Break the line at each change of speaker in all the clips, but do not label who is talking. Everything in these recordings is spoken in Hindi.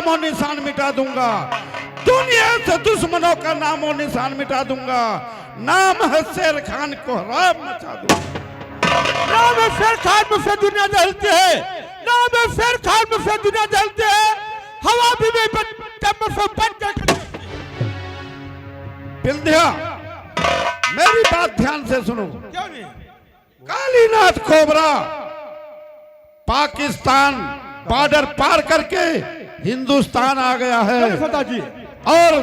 नामो निशान मिटा दूंगा, दुनिया से दुश्मनों का नामो निशान मिटा दूंगा। नाम है शेर खान, कोहराम मचा दूंगा।
नाम है शेर खान, मुझसे दुनिया जलती है। नाम है शेर खान, मुझसे दुनिया जलती है। हवा भी नहीं
विंध्या, मेरी बात ध्यान से सुनो।
क्यों नहीं?
कालीनाथ खोबरा पाकिस्तान बॉर्डर पार करके हिंदुस्तान आ गया है
जी।
और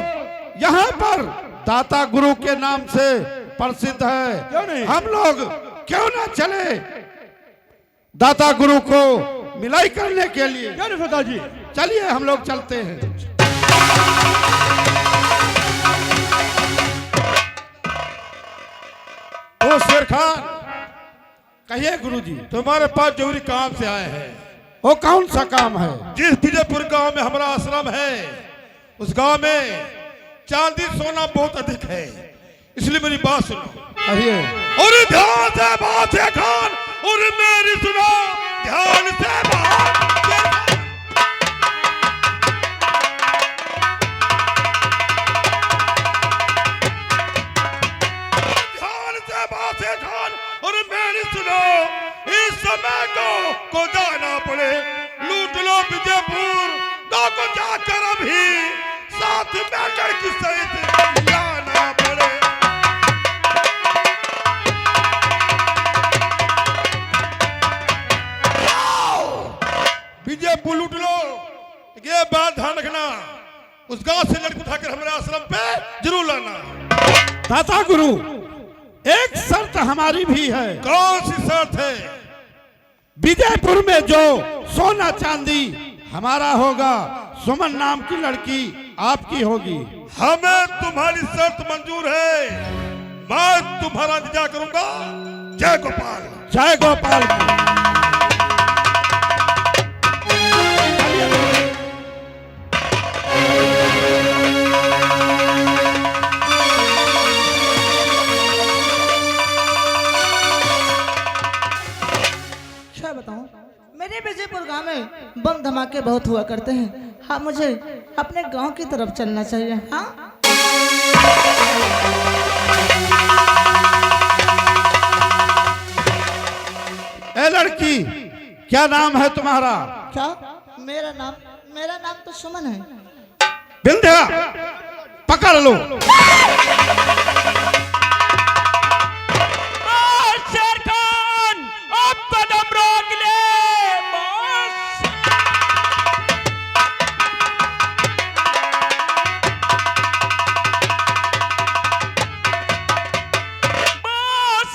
यहाँ पर दाता गुरु के नाम से प्रसिद्ध है।
क्यों नहीं?
हम लोग क्यों ना चले दाता गुरु को मिलाई करने के लिए?
क्यों नहीं फता जी?
चलिए हम लोग चलते हैं।
ओ शेर खान,
कहिए गुरुजी,
तुम्हारे पास जरूरी काम से आए हैं।
वो कौन सा काम है?
जिस विजयपुर गांव में हमारा आश्रम है, उस गांव में चांदी सोना बहुत अधिक है, इसलिए मेरी बात सुनो।
कहिए।
और ध्यान से बात है खान, और मेरी सुनो ध्यान से बात। ध्यान से बात है खान, और मेरी सुनो, इस समय को जाना पड़े, लूट लो विजयपुर गांव को जाकर अभी, साथ बैठकर की सहित लाना पड़े। विजयपुर लूट लो, ये बात ध्यान रखना, उस गांव से लड़की उठाकर हमारे आश्रम पे जरूर लाना।
दाता गुरु, एक शर्त हमारी भी है।
कौन सी शर्त है?
विजयपुर में जो सोना चांदी हमारा होगा, सुमन नाम की लड़की आपकी होगी।
हमें तुम्हारी शर्त मंजूर है, मैं तुम्हारा इंतजार करूंगा। जय गोपाल।
जय गोपाल।
मेरे विजयपुर गांव में बम धमाके बहुत हुआ करते हैं। हाँ, मुझे अपने गांव की तरफ चलना चाहिए। हाँ,
ए लड़की, क्या नाम है तुम्हारा?
क्या? मेरा नाम तो सुमन है।
विंध्या, पकड़ लो।
शेर खान, अब कदम रोक ले।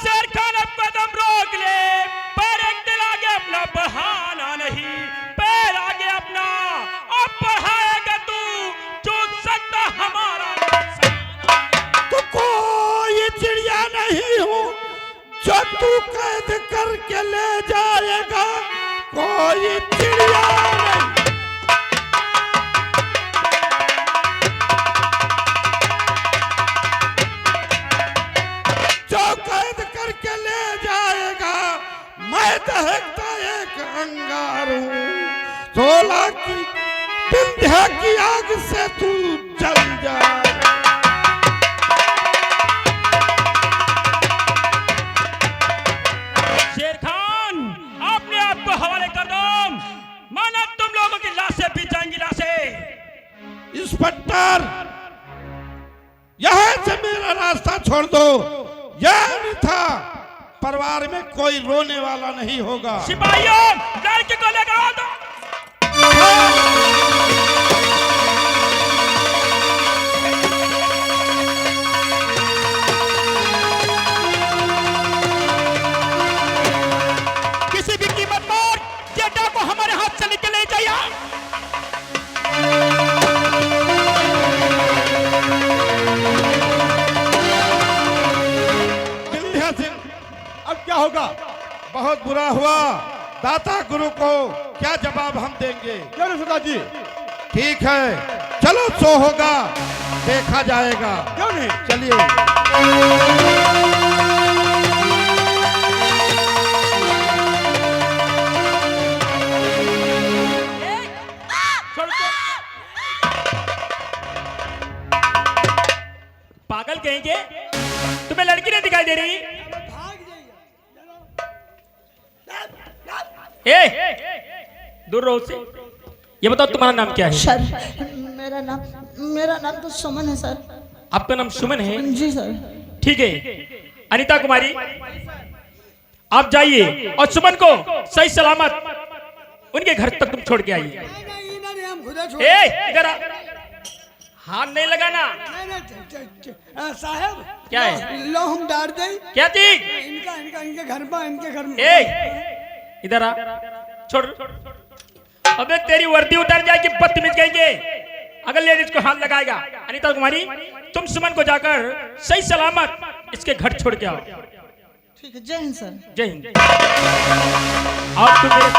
शेर खान, अब कदम रोक ले। पैर एक दिल आगे अपना बढ़ाना नहीं, पैर आगे अपना अब बढ़ाएगा तू, चूक सकता हमारा।
तो कोई चिड़िया नहीं हूँ जो तू कैद करके ले जाएगा, कोई चिड़िया नहीं। जो कैद करके ले जाएगा, मैं दहकता एक अंगार हूँ। 16 की विंध्या की आग से तू जल जा।
शेर खान, अपने आप को हवाले कर दो, माना तुम लोगों की लाशें भी जाएंगी। लाशें
इंस्पेक्टर, यहाँ से मेरा रास्ता छोड़ दो, यह अन्यथा परिवार में कोई रोने वाला नहीं होगा।
सिपाहियों, लड़के को लगा दो। किसी भी कीमत पर जेठा को हमारे हाथ से निकल ले जाइए।
विंध्या सिंह,
अब क्या होगा?
बहुत बुरा हुआ। दाता गुरु को क्या जवाब हम देंगे?
क्यों नहीं सुधा जी?
ठीक है, चलो सो होगा, देखा जाएगा।
क्यों नहीं?
चलिए।
छोड़ दो। दूर रहो से। ये बताओ तुम्हारा नाम क्या है?
सर मेरा नाम तो सुमन है सर।
आपका नाम सुमन है?
जी सर।
ठीक है अनीता कुमारी, आप जाइए और सुमन को सही सलामत उनके घर तक तुम छोड़ के आइए। इधर आ। हाथ नहीं लगाना।
साहब
क्या है?
लो हम डाल दें
क्या चीज?
इनके घर में
इधर आ। छोड़। अबे तेरी वर्दी उतर जाएगी, बदतमीज कहेंगे अगर लेडीज को हाथ लगाएगा। अनीता कुमारी तुम सुमन को जाकर सही सलामत इसके घर छोड़ के आओ।
ठीक है, जय हिंद सर।
जय हिंद। और तुम मेरे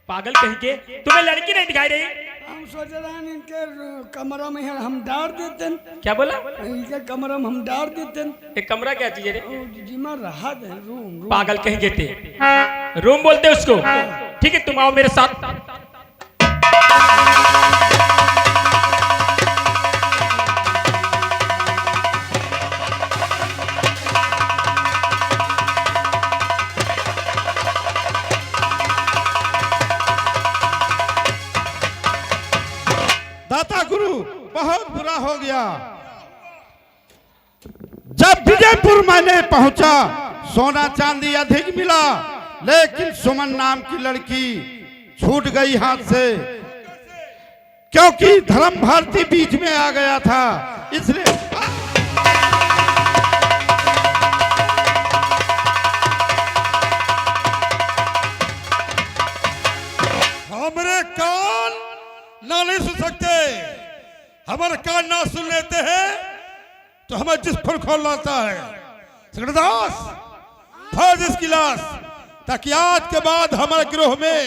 पागल कहेंगे, तुम्हें लड़की नहीं दिखाई रही?
हम सोच रहे हैं इनके कमरा में हम डाल देते हैं।
क्या बोला?
इनके कमरा में हम डाल देते हैं।
एक कमरा क्या चीज है रे?
जिमा रहा है रूम।
पागल कहेंगे थे, रूम बोलते उसको। ठीक है तुम आओ मेरे साथ।
दाता गुरु बहुत बुरा हो गया। जब विजयपुर मैंने पहुंचा सोना चांदी अधिक मिला, लेकिन सुमन नाम की लड़की छूट गई हाथ से, क्योंकि धर्म भारती बीच में आ गया था। इसलिए
हमारे कान ना नहीं सुन सकते। हमारे कान ना सुन लेते हैं तो हमें जिस पर खोल लाता है। सकरदास फर्ज इसकी लाश, ताकि आज के बाद हमारे गिरोह में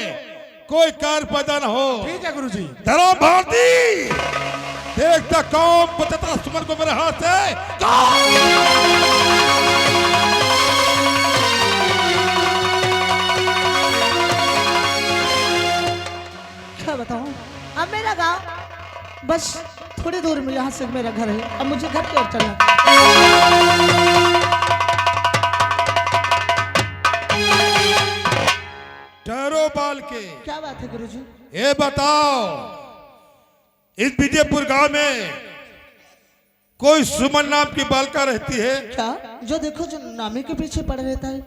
कोई कार पैदा न हो।
ठीक है गुरुजी।
धर्म भारती देखता कौन बचाता सुमन को मेरे हाथ से।
क्या बताऊं, अब मेरा गांव बस थोड़ी दूर में यहाँ से मेरा घर है। अब मुझे घर की ओर चलना
ठहरो बाल के।
क्या बात है गुरुजी?
ये बताओ इस विजयपुर गांव में कोई सुमन नाम की बालिका रहती है?
क्या जो देखो जो नामी के पीछे पड़ रहता है?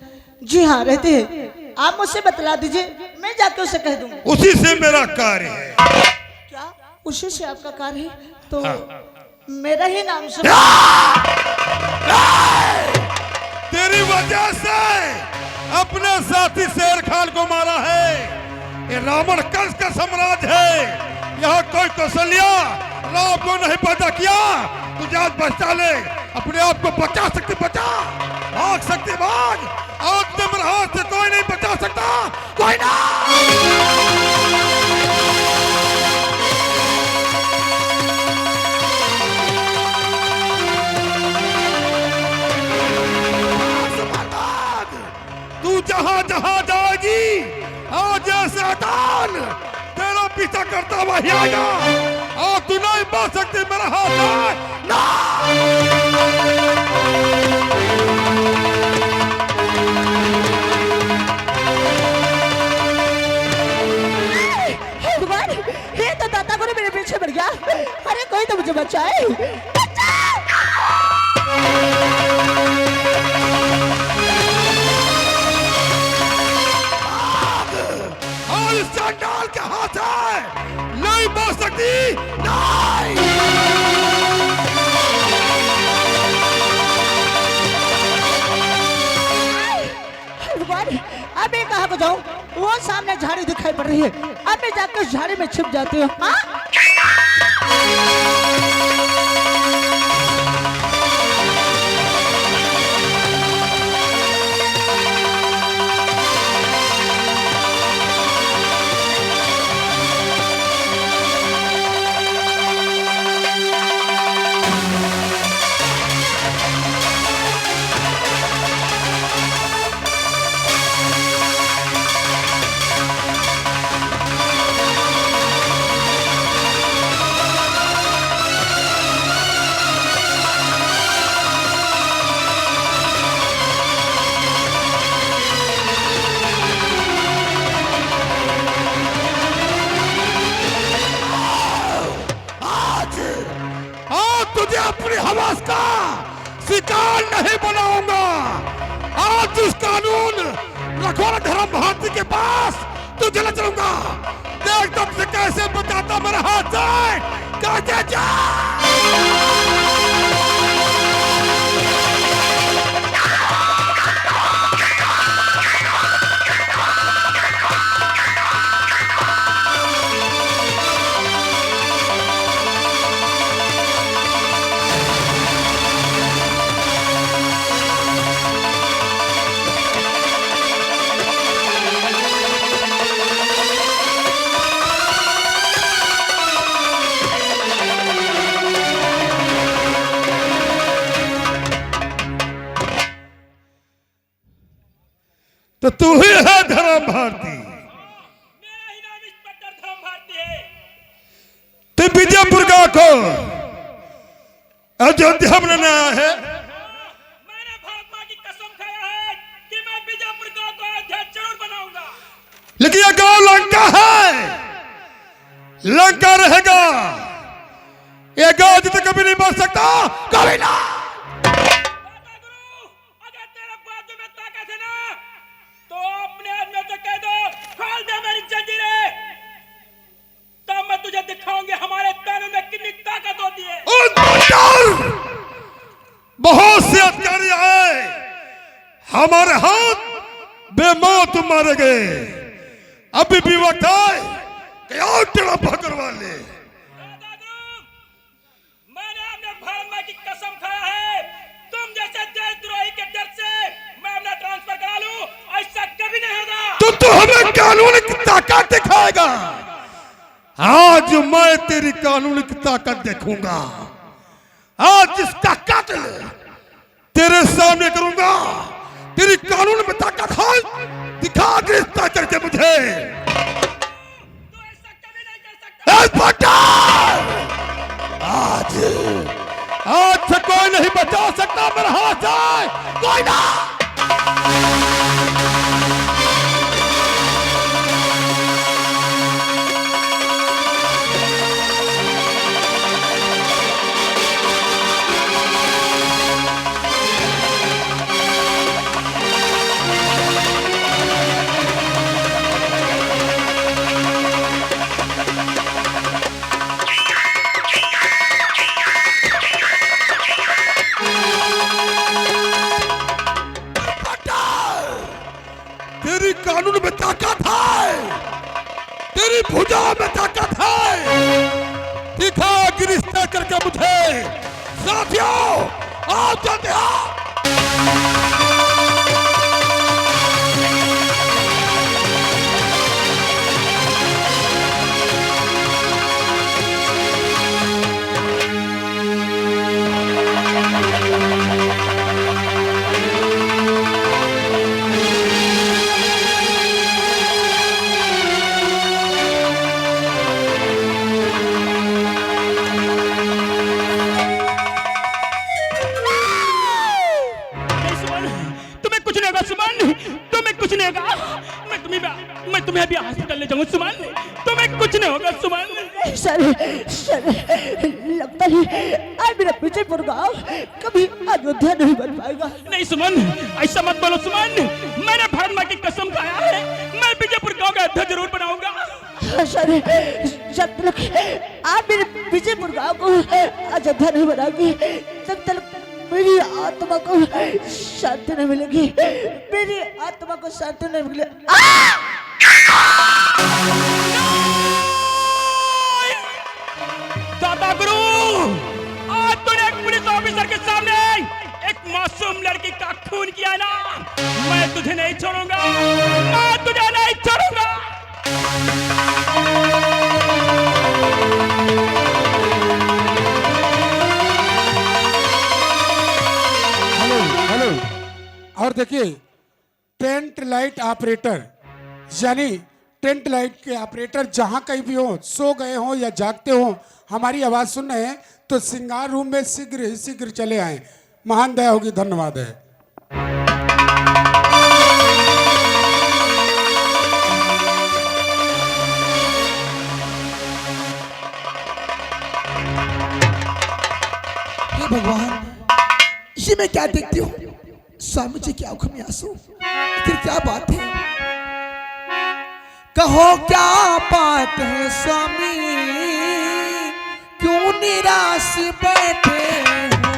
जी हाँ रहती है। आप मुझसे बतला दीजिए, मैं जाके उसे कह दूंगा।
उसी से मेरा कार्य है।
क्या उसी से आपका कार्य है? तो मेरा ही नाम से।
तेरी वजह से अपने साथी शेर खान को मारा है। ये रावण कंस का साम्राज्य है। यहाँ कोई कौशल्या राम को नहीं पैदा किया। तुझे आज बचा ले, अपने आप को बचा सकती बचा, भाग सकती भाग। आज मेरे हाथ से कोई नहीं बचा सकता, कोई ना। तू जहां जहां जाएगी आज ये शैतान तेरा पीछा करता हुआ ही आएगा। और तू नहीं बच सकती मेरा हाथ है ना।
ये तो दाता गुरु मेरे पीछे पड़ गया। अरे कोई तो मुझे बचाए।
डाल के हाथ है, नहीं बच सकती नहीं।
अब मैं कहाँ को जाऊँ? वो सामने झाड़ी दिखाई पड़ रही है। अब मैं जाकर उस झाड़ी में छिप जाती हूँ।
सरकार नहीं बनाऊंगा। आज इस कानून रखवाला धर्म भारती के पास तू चला चलूंगा। देख तुमसे कैसे बचाता मेरा हाथ से, कैसे जा।
तो तू ही है धर्म भारती।
मेरा ही नाम इंस्पेक्टर धर्म भारती है।
तू विजयपुर गांव को अयोध्या बनाने आया है।
मैंने भारत माँ की कसम खाया है कि मैं बीजापुर गांव को अयोध्या जरूर बनाऊंगा।
लेकिन यह गांव लंका है, लंका रहेगा। यह गांव जिसे कभी नहीं बन सकता, कभी ना।
दादा गुरु, अगर तेरे बाजू में ताकत है ना, तो अपने आदमी से कह दो खोल दे मेरी जंजीरें, तब मैं तुझे दिखाऊंगी हमारे कानून में कितनी ताकत होती है।
बहुत से अधिकारी आए, हमारे हाथ बेमौत मारे गए। अभी भी वक्त है कि और तेरा भगरवा ले।
दादा गुरु, मैंने अपने भारत माँ की कसम खाया है, तुम जैसे देशद्रोही के डर से मैं अपना ट्रांसफर करा लूं, ऐसा कभी नहीं होगा।
तो हमें कानून की ताकत दिखाएगा। आज मैं तेरी कानून की ताकत देखूंगा। आज इसका कातिल तेरे सामने करूंगा। तेरी कानून में ताकत है, दिखा गिरफ्तार करके मुझे।
तू ऐसा कभी नहीं कर सकता।
आज से कोई नहीं बचा सकता मेरा हाथ से, कोई ना। तेरी कानून में ताकत है, तेरी भुजा में ताकत है, दिखा गिरफ्तार करके मुझे। साथियों आओ जल्दी आओ।
मैं तुम्हें अभी हॉस्पिटल ले जाऊंगा सुमन, तुम्हें कुछ नहीं होगा सुमन।
सर लगता है आज मेरा विजयपुर गांव कभी अयोध्या नहीं बन पाएगा।
नहीं सुमन, ऐसा मत बोलो सुमन। मैंने भारत माँ की कसम खाया है, मैं विजयपुर गांव का अध्यक्ष जरूर बनाऊंगा।
सर जब तक आप मेरे विजयपुर गांव को अयोध्या नहीं बनाओगे, तब तक मेरी आत्मा को शांति नहीं मिलेगी, मेरी आत्मा को शांति नहीं मिलेगी।
दादा गुरु, आज तूने एक पुलिस ऑफिसर के सामने एक मासूम लड़की का खून किया ना, मैं तुझे नहीं छोड़ूंगा, मैं तुझे नहीं छोड़ूंगा।
हेलो, और देखिए टेंट लाइट ऑपरेटर, यानी टेंट लाइट के ऑपरेटर जहां कहीं भी हो, सो गए हो या जागते हो, हमारी आवाज सुन रहे हैं तो श्रृंगार रूम में शीघ्र ही शीघ्र चले आए। महान दया होगी। धन्यवाद है।
हे भगवान, ये मैं क्या देखती हूँ स्वामी जी की आंखों में आंसू। फिर क्या बात है? कहो क्या बात है स्वामी, क्यों निराश बैठे हो?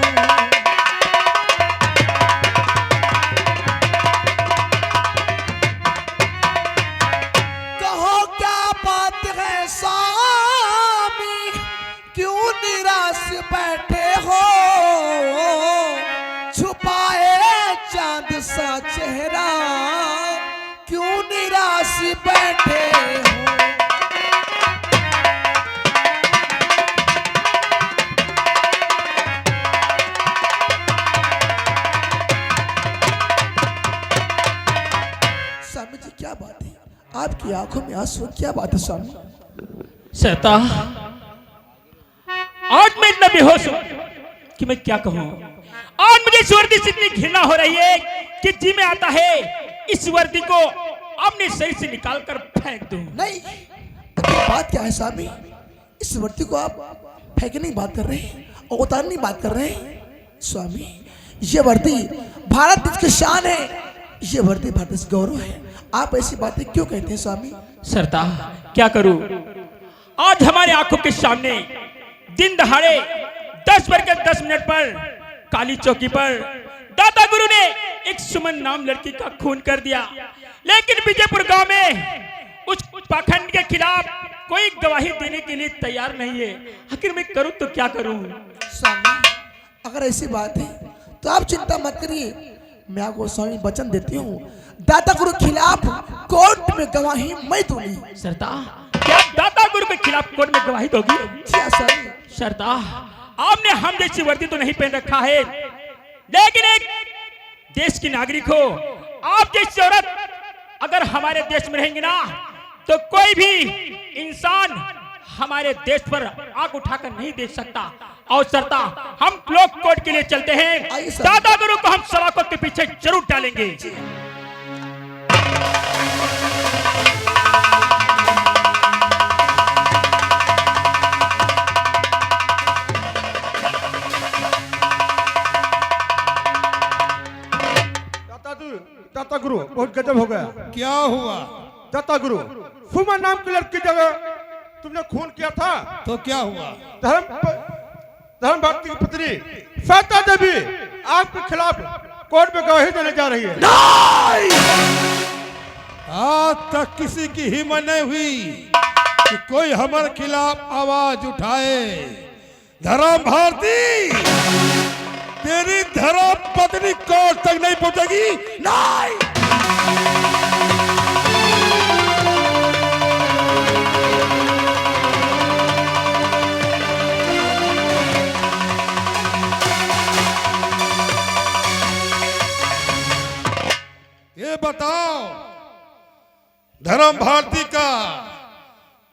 कहो क्या बात है स्वामी, क्यों निराश बैठे हो? छुपाए चांद सा चेहरा, क्यों निराश बैठे हो? स्वामी जी क्या बात है? आपकी आंखों में आंसू, क्या बात है स्वामी?
सहता, आज मैं इतना बेहोश हूं कि मैं क्या कहूं। आज मुझे इस वर्दी से इतनी घृणा हो रही है कि जी में आता है इस वर्दी को अपने शरीर से निकाल कर फेंक दूं।
नहीं, बात क्या है स्वामी? इस वर्दी को आप फेंकने की बात कर रहे हैं और उतारने की बात कर रहे हैं? स्वामी, ये वर्दी भारत देश की शान है, ये वर्दी भारत देश गौरव है। आप ऐसी बातें क्यों कहते हैं स्वामी?
सरता, क्या करूं? आज हमारे आंखों के सामने दिन दहाड़े 10 बज के 10 मिनट पर काली चौकी पर दाता गुरु ने एक सुमन नाम लड़की का खून कर दिया, लेकिन विजयपुर गांव में उस पाखंड के खिलाफ कोई गवाही देने के लिए तैयार नहीं है। आखिर मैं करूं तो क्या करूं?
स्वामी, अगर ऐसी बात है तो आप चिंता मत करिए, मैं आपको स्वामी वचन देती हूँ, दाता गुरु के खिलाफ कोर्ट में गवाही मैं दूंगी।
सरता, क्या दाता गुरु के खिलाफ कोर्ट में गवाही दोगी?
जी हाँ स्वामी।
सरता, आपने हम जैसी वर्दी तो नहीं पहन रखा है, लेकिन एक देश की नागरिक हो, आप जैसी औरत अगर हमारे देश में रहेंगे ना तो कोई भी इंसान हमारे देश पर आंख उठाकर नहीं देख सकता। और सरता, हम लोग कोर्ट के लिए चलते हैं,
आइए सर।
दादा गुरु को हम सलाखों के पीछे जरूर डालेंगे।
दाता गुरु, बहुत गजब हो गया।
क्या हुआ?
दाता गुरु, सुमन नाम की लड़की जगह तुमने खून किया था,
तो क्या हुआ?
धर्म भारती की पत्नी श्वेता देवी आपके खिलाफ कोर्ट में गवाही देने जा रही है।
आज तक किसी की हिम्मत नहीं हुई कि कोई हमारे खिलाफ आवाज उठाए। धर्म भारती, तेरी धर्म पत्नी कोर्ट तक नहीं पहुंचेगी। नहीं, ये बताओ, धर्म भारती का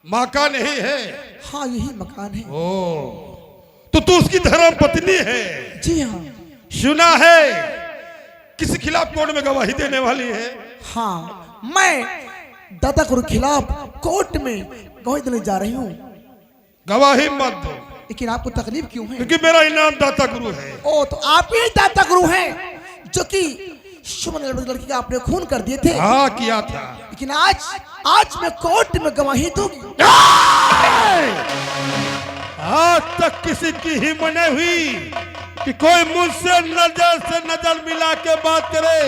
मकान यही है? हाँ, यही मकान है। ओ, तो तू उसकी धर्म पत्नी है? जी हाँ। सुना है किसी खिलाफ कोर्ट में गवाही देने वाली है? हाँ, मैं दाता गुरु के खिलाफ कोर्ट में गवाही देने जा रही हूँ। गवाही मत दो। लेकिन आपको तकलीफ क्यों है? क्योंकि मेरा इनाम दाता गुरु है। ओ, तो आप ही दाता गुरु हैं जो कि सुमन लड़की का आपने खून कर दिए थे? हाँ, किया था। लेकिन आज मैं कोर्ट में गवाही दूंगी। आज तक किसी की हिम्मत नहीं हुई कि कोई मुझसे नजर से नजर मिला के बात करे।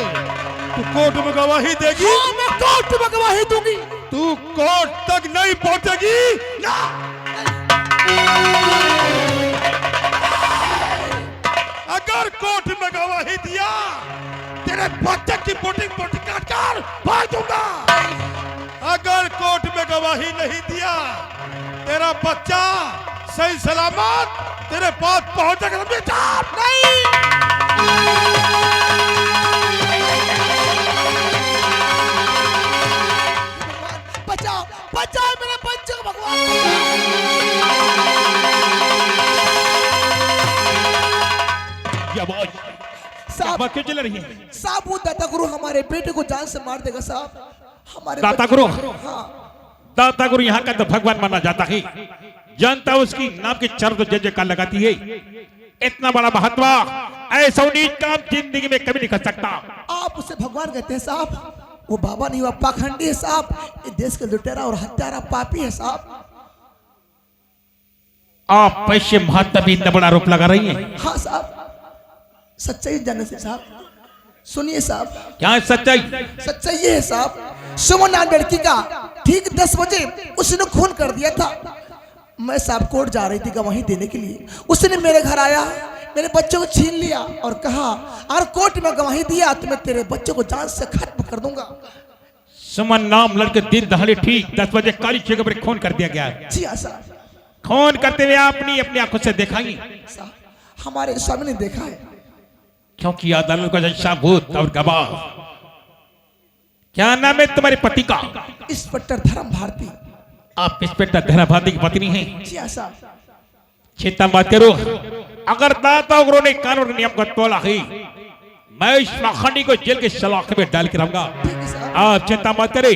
तू कोर्ट में गवाही देगी? हाँ, मैं कोर्ट में गवाही दूंगी। तू कोर्ट तक नहीं पहुंचेगी ना। अगर कोर्ट में गवाही दिया, तेरे बच्चे की बोटी काट कर भाग दूंगा। अगर कोर्ट में गवाही नहीं दिया, तेरा बच्चा सही सलामत तेरे पास पहुंचेगा। बेटा नहीं, बचाओ बचाओ मेरे बच्चे को भगवान। साहब क्यों चल रही है? साहब, वो दाता गुरु हमारे बेटे को जान से मार देगा साहब। हमारे
दाता गुरु?
हाँ,
दाता गुरु यहाँ का तो भगवान माना जाता है, जनता उसकी नाम की चर्च जय जयकार लगाती है। इतना बड़ा महात्मा ऐसा नीच काम जिंदगी में कभी नहीं कर सकता।
आप उसे भगवान कहते हैं साहब। वो बाबा नहीं हुआ, पाखंडी है साहब। ये देश के लुटेरा और हत्यारा पापी है साहब।
आप पैसे महत्व भी इतना बड़ा आरोप लगा रही हैं।
हाँ साहब, सच्चाई जानने से साहब। सुनिए साहब,
क्या है सच्चाई?
सच्चाई ये है साहब, सुमन नाम लड़की का ठीक 10 बजे उसने खून कर दिया था। मैं साहब कोर्ट जा रही थी गवाही देने के लिए। उसने मेरे घर आया, मेरे बच्चों को छीन लिया और कहा अगर कोर्ट में गवाही दिया तो मैं तेरे बच्चों को जान से खत्म कर दूंगा।
सुमन नाम लड़के दिन दहाड़े ठीक 10 बजे काली जगह पर खून कर दिया गया।
जी हाँ साहब।
खून करते हुए आपने अपनी आंखों से देखा ही?
साहब हमारे स्वामी ने देखा है।
क्योंकि अदालत का जज सबूत और गवाह। क्या नाम है तुम्हारे पति का?
इंस्पेक्टर धर्म भारती।
आप इंस्पेक्टर धर्म भारती की पत्नी हैं?
जी हाँ साहब।
चिंता मत करो, अगर दाता गुरु ने कानून नियम को तोड़ा ही मैं इस पाखंडी को जेल के सलाखे में डाल के रहूंगा।
ठीक है साहब।
आप चिंता मत करें,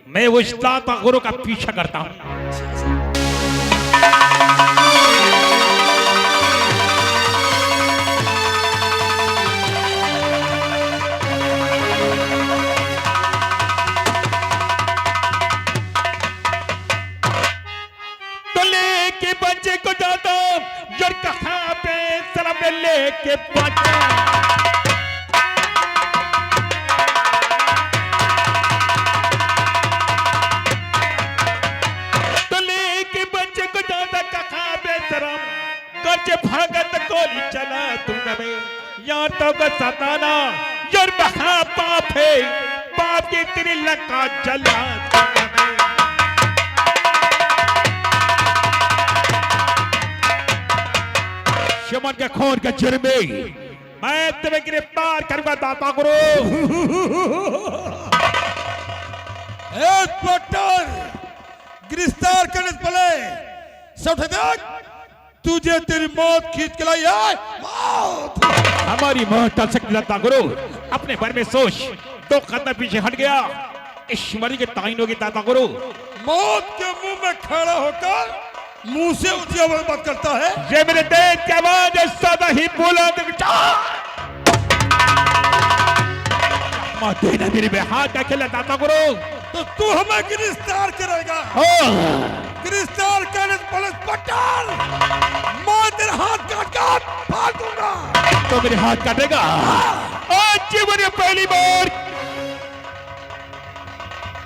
मैं उस दाता गुरु का पीछा करता हूँ। तो लेके बच्चे को जाता जड़ कहाँ पे सलाम लेके बच्चा। भागत गोली चला तुम में यार तो सताना यार महा पाप है, पाप के तेरी लका जला शमन के खून के जुर्मे मैं तुम्हें गिरफ्तार करूंगा दाता गुरु।
इंस्पेक्टर गिरफ्तार करने से पहले सब देख, तुझे तेरी मौत खींच के लाई है। मौत
हमारी मौत टल सकती दाता गुरु, अपने बारे में सोच। 2 कदम पीछे हट गया इस मरी के ताइन होगी दाता गुरु।
मौत के मुंह में खड़ा होकर मुंह से ऊंची आवाज बात करता है।
ये मेरे देश की आवाज है, सदा ही बोला देना मेरे पे हाथ का खेला दाता गुरु।
तो तू हमें गिरफ्तार करेगा? गिरफ्तार करने से पहले पटाल मैं तेरे हाथ काट फाड़ दूंगा।
तो मेरे हाथ काटेगा? आज जीवन में पहली बार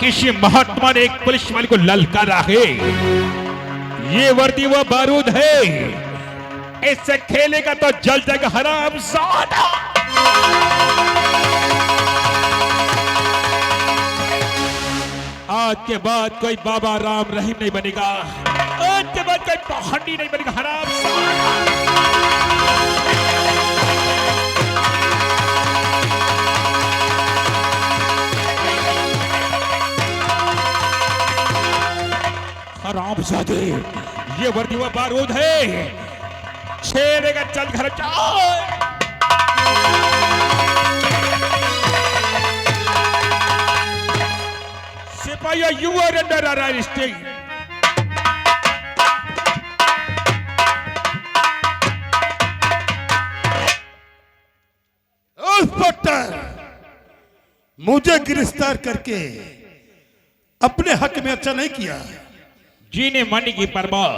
किसी महात्मा ने एक पुलिस वाले को ललकारा है। ये वर्दी वो बारूद है, इससे खेलेगा तो जल जाएगा हराम ज़ादा। आज के बाद कोई बाबा राम रहीम नहीं बनेगा, आज के बाद कोई पाखंडी नहीं बनेगा हराम ज़ादा। हरामजादे, ये वर्दी वो बारूद है, छेड़ेगा चल घर जाओ। सिपाही, you are under arrest.
Inspector, मुझे गिरफ्तार करके अपने हक में अच्छा नहीं किया।
जीने मरने की परवाह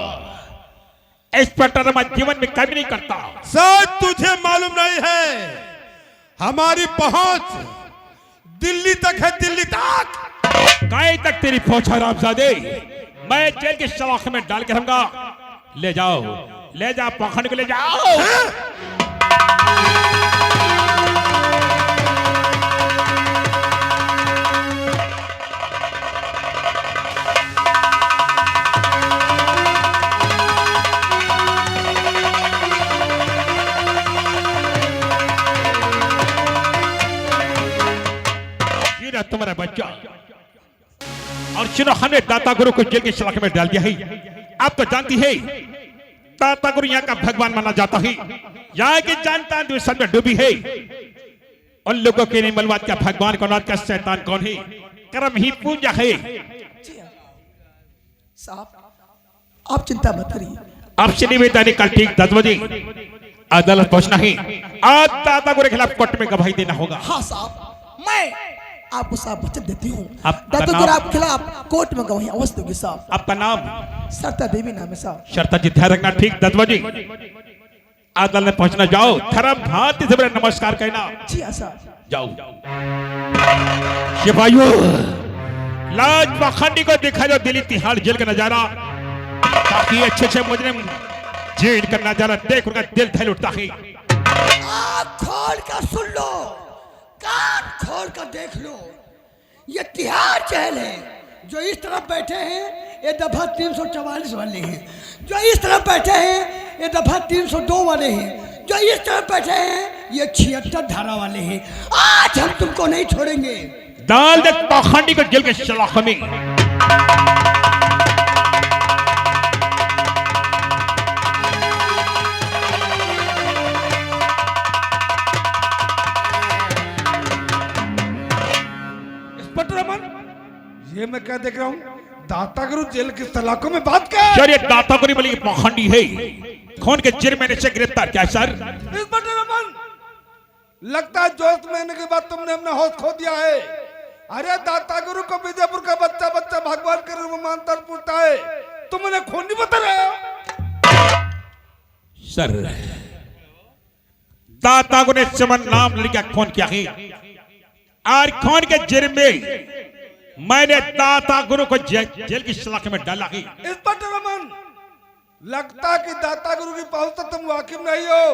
इंस्पेक्टर मैं जीवन में कभी नहीं करता।
शायद तुझे मालूम नहीं है, हमारी पहुंच दिल्ली तक है, दिल्ली तक।
कहीं तक तेरी पहुंच हरामजादे? मैं जेल के सलाखे में डाल के रहूंगा। ले जाओ, ले जाओ, पाखंड को ले जाओ। तुम्हारा बच्चा और सुनो, हमने दाता गुरु को जेल के सलाखे में डाल दिया है। आप तो जानती है दाता गुरु यहाँ का भगवान माना जाता है, यहाँ की जानता दूसरे में डूबी है। उन लोगों के नहीं मालूम क्या भगवान कौन है, क्या शैतान कौन है। कर्म ही पूजा है।
साहब आप चिंता मत करिए।
आपसे निवेदन है, कल ठीक 10 बजे अदालत पहुंचना ही आज दाता गुरु के खिलाफ कोर्ट में गवाही देना होगा।
हाँ साहब, मैं आपको साहब वचन देती हूँ,
आपका
दाता
नाम?
गुरु आपके खिलाफ कोर्ट में गवाही अवश्य दोगी साहब।
आपका नाम?
सरता देवी नाम है साहब।
शर्ता जी ध्यान रखना, ठीक दत्वा जी अदालत में पहुंचना, जाओ खराब भांति से मेरा नमस्कार कहना,
जी हाँ साहब।
जाओ। सिपाहियों, लाज पाखंडी को दिखा जो दिल्ली तिहाड़ जेल का नजारा, ताकि अच्छे अच्छे मुजरिम जेल का नजारा देख उनका दिल दहल उठता है।
आँख खोल कर सुन लो, कान खोल कर देख लो, ये तिहाड़ जेल है। जो इस तरफ बैठे हैं ये दफा 344 वाले हैं, जो इस तरफ बैठे हैं ये दफा 302 वाले हैं, जो इस तरफ बैठे हैं ये 76 धारा वाले हैं। आज हम तुमको नहीं छोड़ेंगे।
डाल दे पाखंडी को जेल के सलाखों में।
ये मैं क्या देख रहा हूँ? दाता गुरु जेल की सलाखों में बात क्या है?
सर ये दाता गुरु बोली पाखंडी है, खून के जुर्म में से गिरफ्तार किया सर।
इंस्पेक्टर रमन, लगता है जोश में आने के बाद तुमने अपना होश खो दिया है। अरे दाता गुरु को विजयपुर का बच्चा बच्चा भगवान के रूप में मानता पूछता है, तुम उन्हें खून नहीं बता रहे हो?
सर दाता गुरु ने चमन नाम लड़का खून किया है और खून के जुर्म में मैंने दाता गुरु को जेल की सलाखों में डाला है।
इंस्पेक्टर रमन, लगता कि दाता गुरु की पहुंच तक तुम वाकिफ नहीं हो।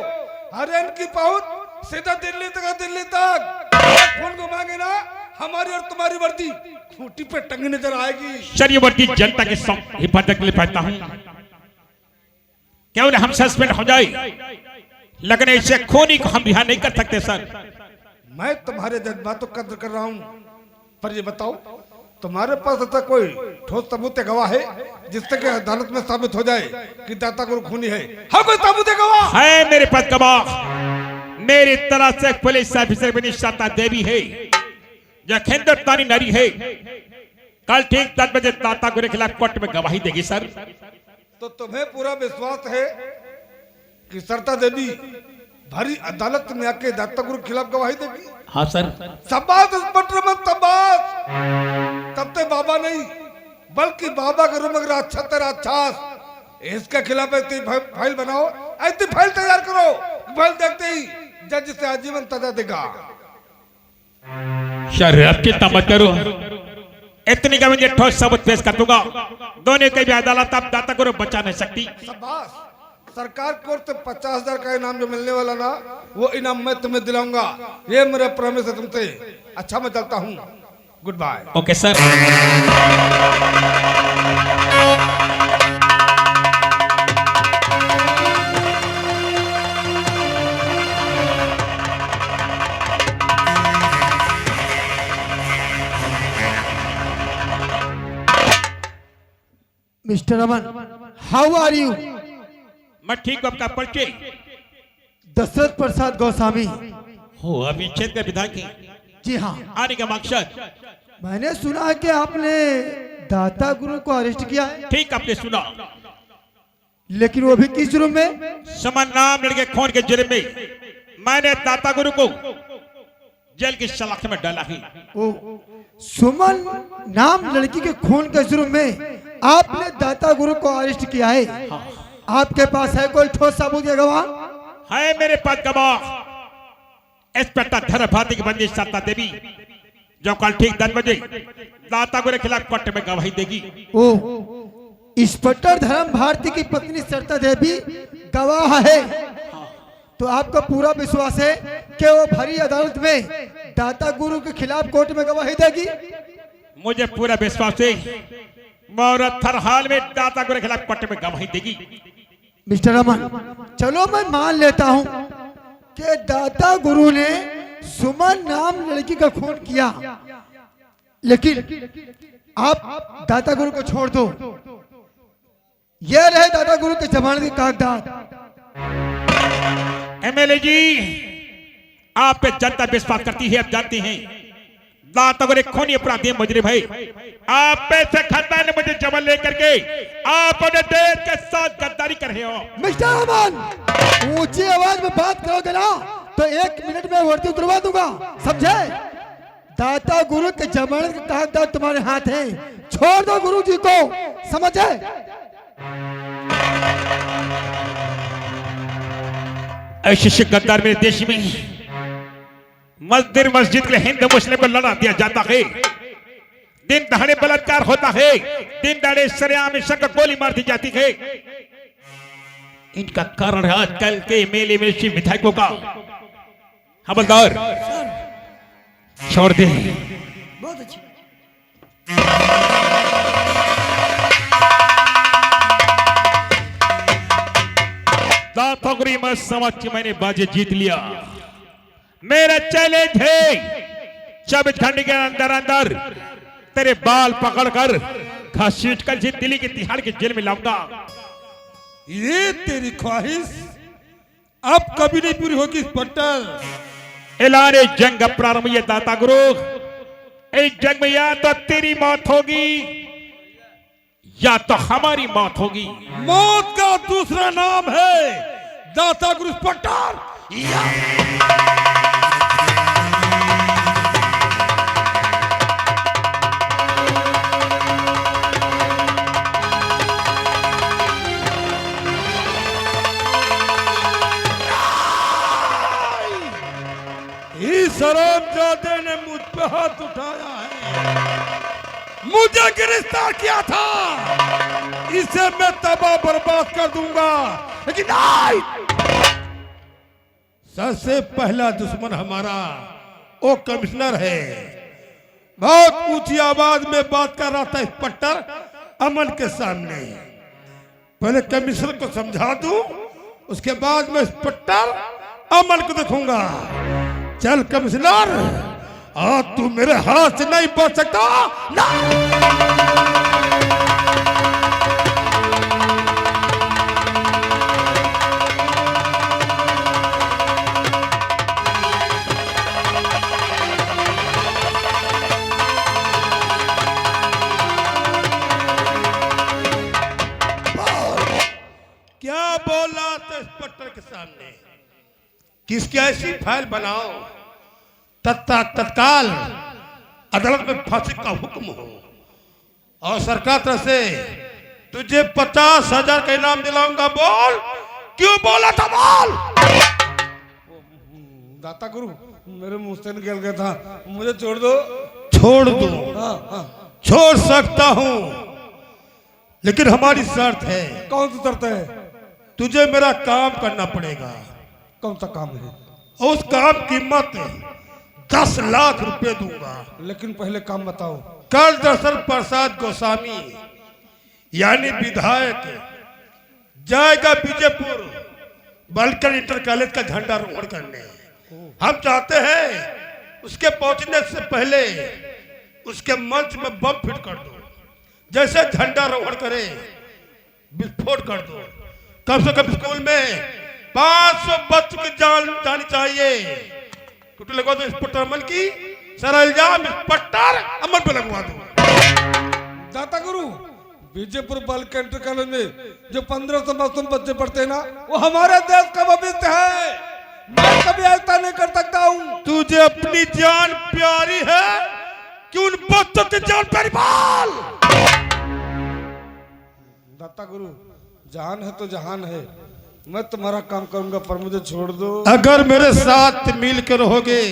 अरे इनकी पहुंच सीधा दिल्ली तक है, दिल्ली तक। खून को मांगे ना, हमारी और तुम्हारी वर्दी खूंटी पे टंगी नजर आएगी।
सर ये वर्दी जनता के हिफाजत के लिए पहनता हूं, क्या उन्हें हम सस्पेंड हो जाए, लेकिन ऐसे खूनी को हम रिहा नहीं कर सकते सर।
मैं तुम्हारे जज्बातों को कद्र कर रहा हूँ, पर ये बताओ तुम्हारे पास ऐसा कोई ठोस सबूत गवाह है जिससे कि अदालत में साबित हो जाए कि दाता गुरु खूनी है? हाँ, कोई सबूत गवाह
है मेरे पास गवाह। मेरी तरफ से पुलिस ऑफिसर बनी शारदा देवी है, जो हिंदुस्तानी नारी है। कल ठीक 10 बजे दाता गुरु के खिलाफ कोर्ट में गवाही देगी सर।
तो तुम्हें पूरा विश्वास है कि सरता देवी भरी अदालत में आके दाता गुरु के खिलाफ गवाही देगी?
हाँ सर।
शाबाश इंस्पेक्टर रमन, शाबाश। तब ते बाबा नहीं बल्कि बाबा का रूम राक्षस तेरा राक्षस, इसके खिलाफ ऐसी फाइल बनाओ, ऐसी फाइल तैयार करो, फाइल देखते ही जज से आजीवन सजा देगा।
सर अब चिंता मत करो, इतनी का मुझे ठोस सबूत पेश कर दूंगा। दोनों की भी अदालत अब दाता गुरु बचा नहीं सकती।
शाबाश। सरकार की ओर से 50,000 का इनाम जो मिलने वाला ना, वो इनाम मैं तुम्हें दिलाऊंगा, ये मेरा प्रॉमिस है तुमसे। अच्छा मैं चलता हूँ, good bye.
Okay sir.
Mister Raman, how are you?
मैं ठीक हूं। आपका परिचय?
दशरथ प्रसाद गोस्वामी।
हो अभी क्षेत्र के विधायक हैं।
जी हाँ,
आने का मकसद?
मैंने सुना है कि आपने दाता गुरु को अरेस्ट किया है,
ठीक आपने सुना,
लेकिन वो भी किस रूम में?
समन नाम लड़के खून के जुर्म में मैंने दाता गुरु को जेल की सलाख में डाला है।
ओ, सुमन नाम लड़की के खून के जुर्म में आपने दाता गुरु को अरेस्ट किया है। आपके पास है कोई ठोस सबूत या गवाह?
है मेरे पास गवाह। इंस्पेक्टर धर्म भारती की बंदी शारदा देवी, जो कल ठीक 10 बजे दाता गुरु के खिलाफ कोर्ट में गवाही देगी।
ओ, इंस्पेक्टर धर्म भारती की पत्नी सरता देवी गवाह है, तो आपका पूरा विश्वास है कि वो भरी अदालत में दाता गुरु के खिलाफ कोर्ट में गवाही देगी?
मुझे पूरा विश्वास है मुहूर्त हर हाल में दाता गुरु के खिलाफ कोर्ट में गवाही देगी।
मिस्टर रमन, चलो मैं मान लेता हूं कि दाता गुरु ने सुमन नाम लड़की का खून किया, लेकिन आप दाता गुरु को छोड़ दो। ये रहे दाता गुरु के जमानत के कागजात।
एमएलए जी, आप पे जनता विश्वास करती है, आप जानते हैं दाता को खूनी अपराधी मुजरिम भाई, आप पैसे खाता ने मुझे जबल लेकर के आप अपने देश के साथ गद्दारी कर रहे हो।
मिस्टर अमन, ऊंची आवाज में बात करोगे ना तो 1 मिनट में वर्दी उतरवा दूंगा, समझे? दाता गुरु के जमानत के कागजात तुम्हारे हाथ हैं, छोड़ दो गुरु जी को, समझे?
ऐसे गद्दार मेरे देश में मस्जिद के लिए हिंदू मुस्लिम को लड़ा दिया जाता है, दिन दहाड़े बलात्कार होता है, दिन दहाड़े सरेआम को गोली मार दी जाती है। इनका कारण है आजकल के मेले में शिव विधायकों का। हवलदार छोड़ दे।
बहुत अच्छी।
दातागुरी मत समझ के मैंने बाजी जीत लिया। मेरा चैलेंज है 24 घंटे के अंदर अंदर तेरे बाल पकड़कर घसीट कर दिल्ली के तिहाड़ के जेल में लाऊंगा।
ये तेरी ख्वाहिश अब कभी नहीं पूरी होगी इंस्पेक्टर।
ऐलान जंग अब प्रारंभ हुई है दाता गुरु। इस जंग में या तो तेरी मौत होगी या तो हमारी मौत होगी।
मौत का दूसरा नाम है दाता गुरु इंस्पेक्टर। इस हरामजादे ने मुझ पे हाथ उठाया है, मुझे गिरफ्तार किया था, इसे मैं तबाह बर्बाद कर दूंगा, लेकिन नहीं। सबसे पहला दुश्मन हमारा वो कमिश्नर है। बहुत ऊंची आवाज में बात कर रहा था इंस्पेक्टर अमन के सामने। पहले कमिश्नर को समझा दूं, उसके बाद मैं इंस्पेक्टर अमन को देखूंगा। चल कमिश्नर, आज तू मेरे हाथ से नहीं बच सकता ना। क्या बोला था इंस्पेक्टर के सामने? किसकी ऐसी फाइल बनाओ तत्काल अदालत में फांसी का हुक्म हो, और सरकार तरफ से तुझे 50,000 का इनाम दिलाऊंगा। बोल, क्यों बोला था? बोल।
दाता गुरु, मेरे मुंह से निकल गया था, मुझे छोड़ दो।
छोड़ दो? छोड़ सकता हूं, लेकिन हमारी शर्त है।
कौन सी शर्त है?
तुझे मेरा काम करना पड़ेगा।
कौन सा काम है?
उस काम की कीमत 10 लाख रुपए दूंगा।
लेकिन पहले काम बताओ।
कल दरअसल प्रसाद गोस्वामी यानी विधायक जाएगा बीजेपुर बालिका इंटर कॉलेज का झंडारोहण करने। हम चाहते हैं उसके पहुंचने से पहले उसके मंच में बम फिट कर दो। जैसे झंडारोहण करे विस्फोट कर दो। कम से कम स्कूल में 500 बच्चों की जान जानी चाहिए। कुछ लगवा दो इंस्पेक्टर अमन की, सारा इल्जाम इंस्पेक्टर अमन पे लगवा दो।
दाता गुरु, बीजेपुर बालिका इंटर कॉलेज में जो 15 से मासूम बच्चे पढ़ते हैं ना, वो हमारे देश का भविष्य है। मैं कभी ऐसा नहीं कर सकता हूँ।
तुझे अपनी जान प्यारी है कि उन बच्चों की जान प्यारी? बोल।
दाता गुरु, जान है तो जहान है। मैं तुम्हारा काम करूंगा, पर मुझे छोड़ दो।
अगर मेरे साथ मिल कर रहोगे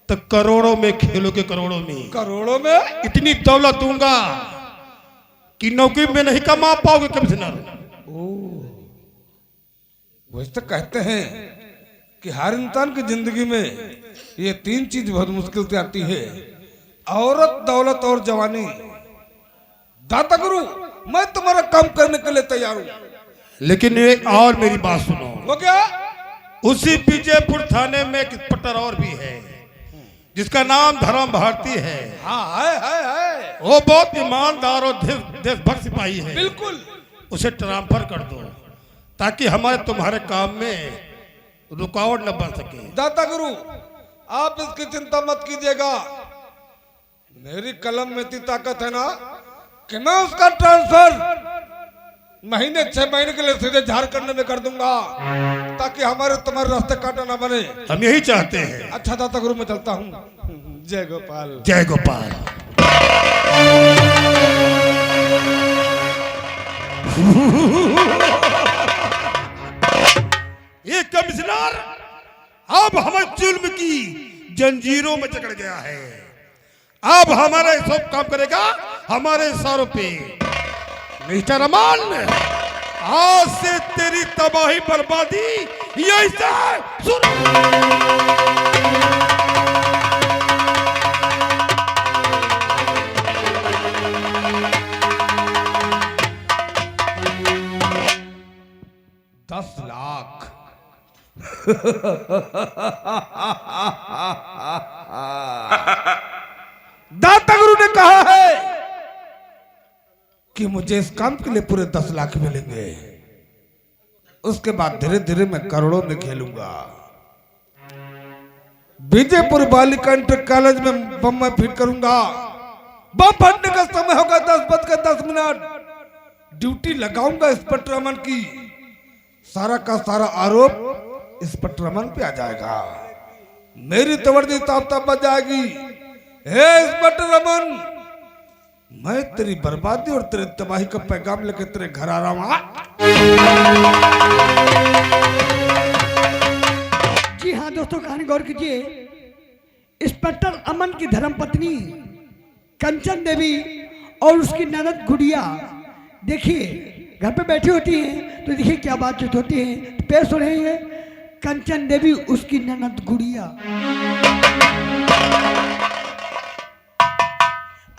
तो करोड़ों में खेलोगे। करोड़ों में?
करोड़ों में?
इतनी दौलत दूंगा कि नौकरी में नहीं कमा पाओगे कमिश्नर।
वैसे तो कहते हैं कि हर इंसान की जिंदगी में ये 3 चीज बहुत मुश्किल से आती है: औरत, दौलत और जवानी। दाता गुरु, मैं तुम्हारा काम करने के लिए तैयार हूँ,
लेकिन एक और मेरी बात सुनो।
वो क्या?
उसी विजयपुर थाने में एक इंस्पेक्टर और भी है जिसका नाम धर्म भारती है।
हाँ, है।
वो बहुत ईमानदार और देशभक्त सिपाही है।
बिल्कुल।
उसे ट्रांसफर कर दो ताकि हमारे तुम्हारे काम में रुकावट न बन सके।
दाता गुरु,
आप इसकी चिंता मत कीजिएगा। मेरी कलम में इतनी ताकत है ना कि मैं उसका ट्रांसफर महीने 6 महीने के लिए सीधे झारखंड में कर दूंगा, ताकि हमारे तुम्हारे रास्ते काटा ना बने।
हम यही चाहते हैं।
अच्छा दाता गुरु, मैं चलता हूँ। जय गोपाल।
जय गोपाल। ये कमिश्नर अब हमें जुल्म की जंजीरों में जकड़ गया है। अब हमारा सब काम करेगा हमारे इशारों पे। मिस्टर अमन, आज से तेरी तबाही बर्बादी यही से शुरू।
दाता गुरु ने कहा है कि मुझे इस काम के लिए पूरे 10 लाख मिलेंगे। उसके बाद धीरे धीरे मैं करोड़ों में खेलूंगा। विजयपुर बालिका इंटर कॉलेज में बम मैं फिट करूंगा। बम फटने का समय होगा 10:10। ड्यूटी लगाऊंगा इंस्पेक्टर अमन की। सारा का सारा आरोप इंस्पेक्टर अमन पे आ जाएगा। मेरी तो वर्दी ताप बच जाएगी। हे इंस्पेक्टर अमन, मैं तेरी बर्बादी और तेरी तबाही का पैगाम लेकर तेरे घर आ रहा हूं।
जी हाँ दोस्तों, कहानी गौर कीजिए। इंस्पेक्टर अमन की धर्मपत्नी कंचन देवी और उसकी ननद गुड़िया, देखिए घर पे बैठी होती हैं, तो देखिए क्या बातचीत होती है। पेश हो रही है कंचन देवी, उसकी ननद गुड़िया।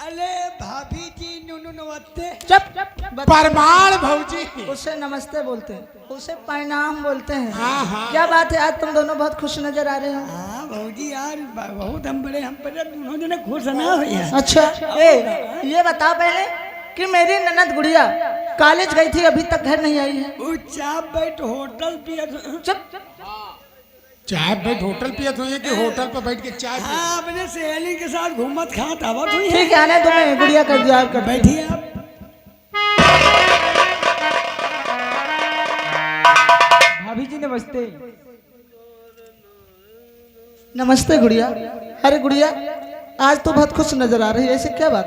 अरे भाभी जी, नुनू नमस्ते।
चुप।
परमाण भौजी।
उसे नमस्ते बोलते हैं, उसे प्रणाम बोलते हैं।
हाँ, हाँ।
क्या बात है, आज तुम दोनों बहुत खुश नजर आ रहे हो।
हाँ भाजी यार, बहुत हम पर दोनों जने खुश ना भैया।
अच्छा, ये बताओ पहले कि मेरी ननद गुड़िया कॉलेज गई थी, अभी तक घर नहीं आई है।
वो चाप बैठ होटल पिया।
चुप।
चाय बैठ होटल पियत हुई है कि होटल पर बैठ के चाय पियत?
हाँ, अपने सहेली के साथ घूमत खात आवत हुई है।
ठीक है, आने तुम्हें गुड़िया कर दिया कर।
बैठिए आप।
भाभी जी नमस्ते। नमस्ते गुड़िया। अरे गुड़िया, आज तो बहुत खुश नजर आ रही है, ऐसे क्या बात?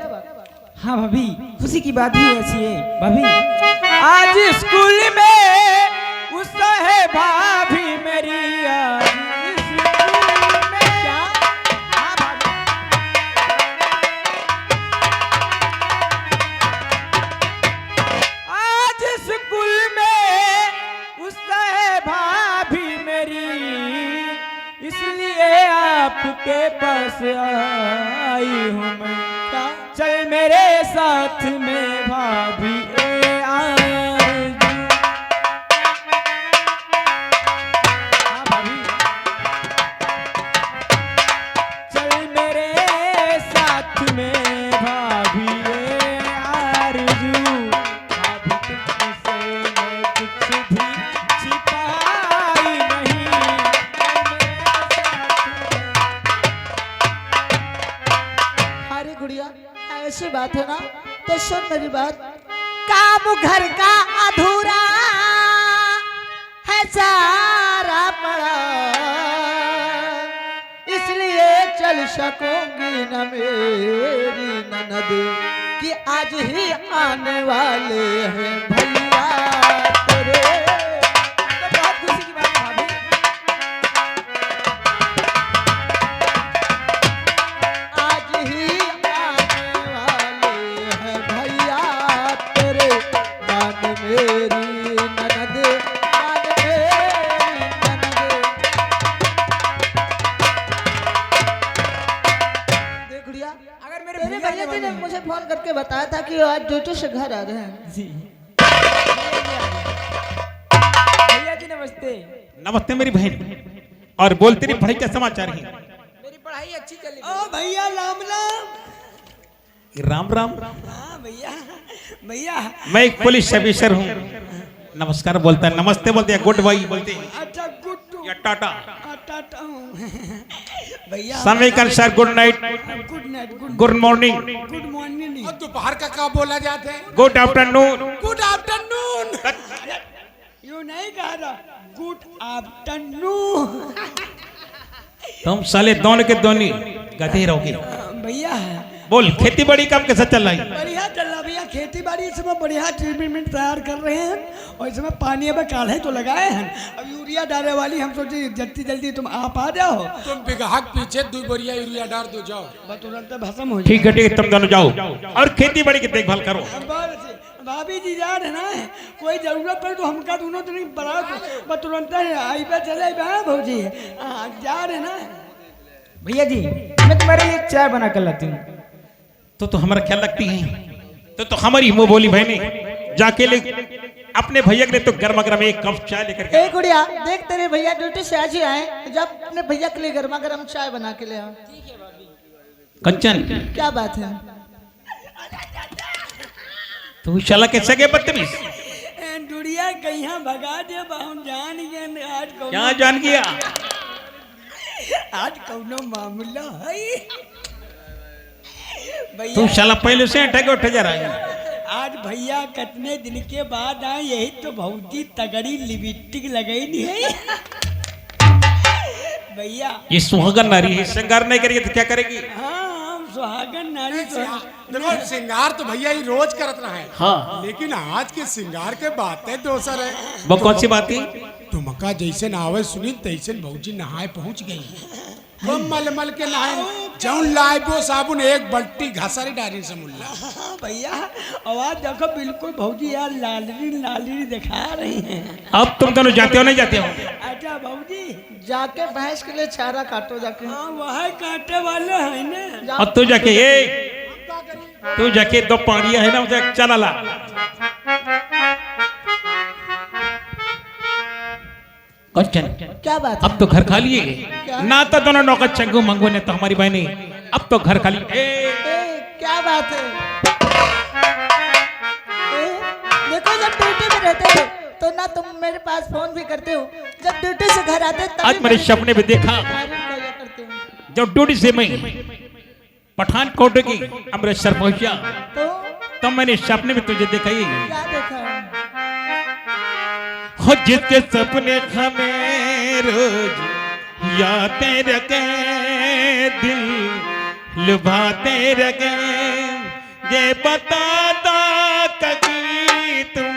हाँ भाभी, खुशी की बात ही ऐसी है भाभी। आज स्कूल में उस है भाभी मेरी, आज स्कूल में। क्या? हाँ भाभी। आज स्कूल में उस है भाभी मेरी, इसलिए आपके पास आई हूँ मैं। चल मेरे साथ में भाभी चल मेरे साथ में भाभी आरज़ू। भाभी तुझसे मैं कुछ भी छिपाई नहीं।
अरे गुड़िया, ऐसी बात है ना तो सुन मेरी बात। काम घर का अधूरा है सारा पड़ा, इसलिए चल सकूंगी न मेरी ननद कि आज ही आने वाले हैं भैया तेरे।
तो बहुत खुशी की बात है भाभी।
आज ही आने वाले हैं भैया तेरे। मान मेरी ननद, मान मेरी ननद। देख गुड़िया,
अगर मेरे
तेरे भैया जी ने मुझे फोन करके बताया था कि आज ड्यूटी से घर आ रहे हैं।
जी भैया जी नमस्ते।
नमस्ते मेरी बहन। और बोल, तेरी पढ़ाई का समाचार है?
मेरी पढ़ाई अच्छी चली।
ओ भैया राम राम।
राम राम।
हाँ भैया, भैया
मैं एक पुलिस ऑफिसर हूँ। नमस्कार बोलता है, नमस्ते बोलते हैं, गुड बाई बोलते हैं,
अच्छा गुड्डू
या टाटा।
टाटा हूँ। भैया
समय का अनुसार good night,
good night,
good morning,
good morning.
और दोपहर का क्या बोला जाता है?
Good afternoon.
Good afternoon.
You नहीं कहा था गुड आफ्टरनून।
तुम साले दोनों के दोनों गधे रहोगे।
भैया
बोल खेती बाड़ी काम कैसा चल रहा है?
बढ़िया चल रहा भैया, खेती बाड़ी इस समय बढ़िया ट्रीटमेंट तैयार कर रहे हैं और इस समय पानी अब काढ़े तो लगाए हैं। अब यूरिया डालने वाली हम सोचे जल्दी जल्दी तुम आप आ जाओ,
तुम बिगहा के पीछे 2 बोरिया यूरिया डाल दो जाओ।
बस तुरंत भस्म हो
ठीक है तुम दोनों जाओ और खेती बाड़ी की देखभाल करो।
जाए। भाभी जी जा रहे ना, कोई जरूरत पड़े तो हमका दोनों तो नहीं बड़ा बस तुरंत आई पे चले भौजी जा रहे ना।
भैया जी मैं तुम्हारे लिए चाय बना कर लाती हूँ।
तो हमारा ख्याल रखती है तो हमारी मुंह बोली बहने जाके ले अपने भैया के लिए तो गर्मा गर्म एक कप चाय लेकर के।
ए गुड़िया देख तेरे भैया ड्यूटी से आज ही आए, जब अपने भैया के लिए गर्मा गर्म चाय बना के ले आओ।
कंचन
क्या बात है?
तू शाला के सगे बदतमीज।
दुनिया कहीं भगा दे हम जान गए आज
क्या जान गया?
आज कौनो मामला है
तू
भैया।
शाला पहले से अटके उठ जा रहा है।
आज भैया कितने दिन के बाद आए, यही तो बहुत ही तगड़ी लिपस्टिक लगाई नहीं है भैया।
ये सुहागन नारी है, श्रृंगार नहीं करेगी तो क्या करेगी?
हाँ हम सुहागन नारी
देखो श्रृंगार तो भैया ही रोज करत रहा है,
हाँ
लेकिन आज के श्रृंगार के बातें दोसर है।
वो कौन सी बात है?
तुमका जैसे नहावे सुनी तैसे भौजी नहाए पहुंच गई। वो मलमल के नहाए जौन लाइबो साबुन एक बल्टी घसारी डारी से मुल्ला।
हाँ भैया आवाज देखो बिल्कुल भौजी यार लालरी लालरी दिखा रही हैं।
अब तुम दोनों जाते हो नहीं जाते हो?
अच्छा भौजी
जाके भैंस के लिए चारा काटो जाके।
हाँ वह कांटे वाले हैं ना।
अब तू जाके तू जाके 2 पानिया है ना उसे चला ला। कंचन
क्या बात है?
अब तो घर खाली है ना, तो दोनों नौकर चंगू मंगू ने तो हमारी बहने अब तो घर खाली।
क्या बात है? देखो जब ड्यूटी में रहते थे तो ना तुम मेरे पास फोन भी करते हो, जब ड्यूटी से घर आते
आज मेरे सपने में देखा
करते हो।
जब ड्यूटी से मैं पठानकोट की अमृतसर पहुंचा तो मैंने सपने में तुझे देखा ही।
क्या देखा?
हो जिसके सपने हमें रोज याते रखे, दिल लुभाते रखे, ये बताता कभी तुम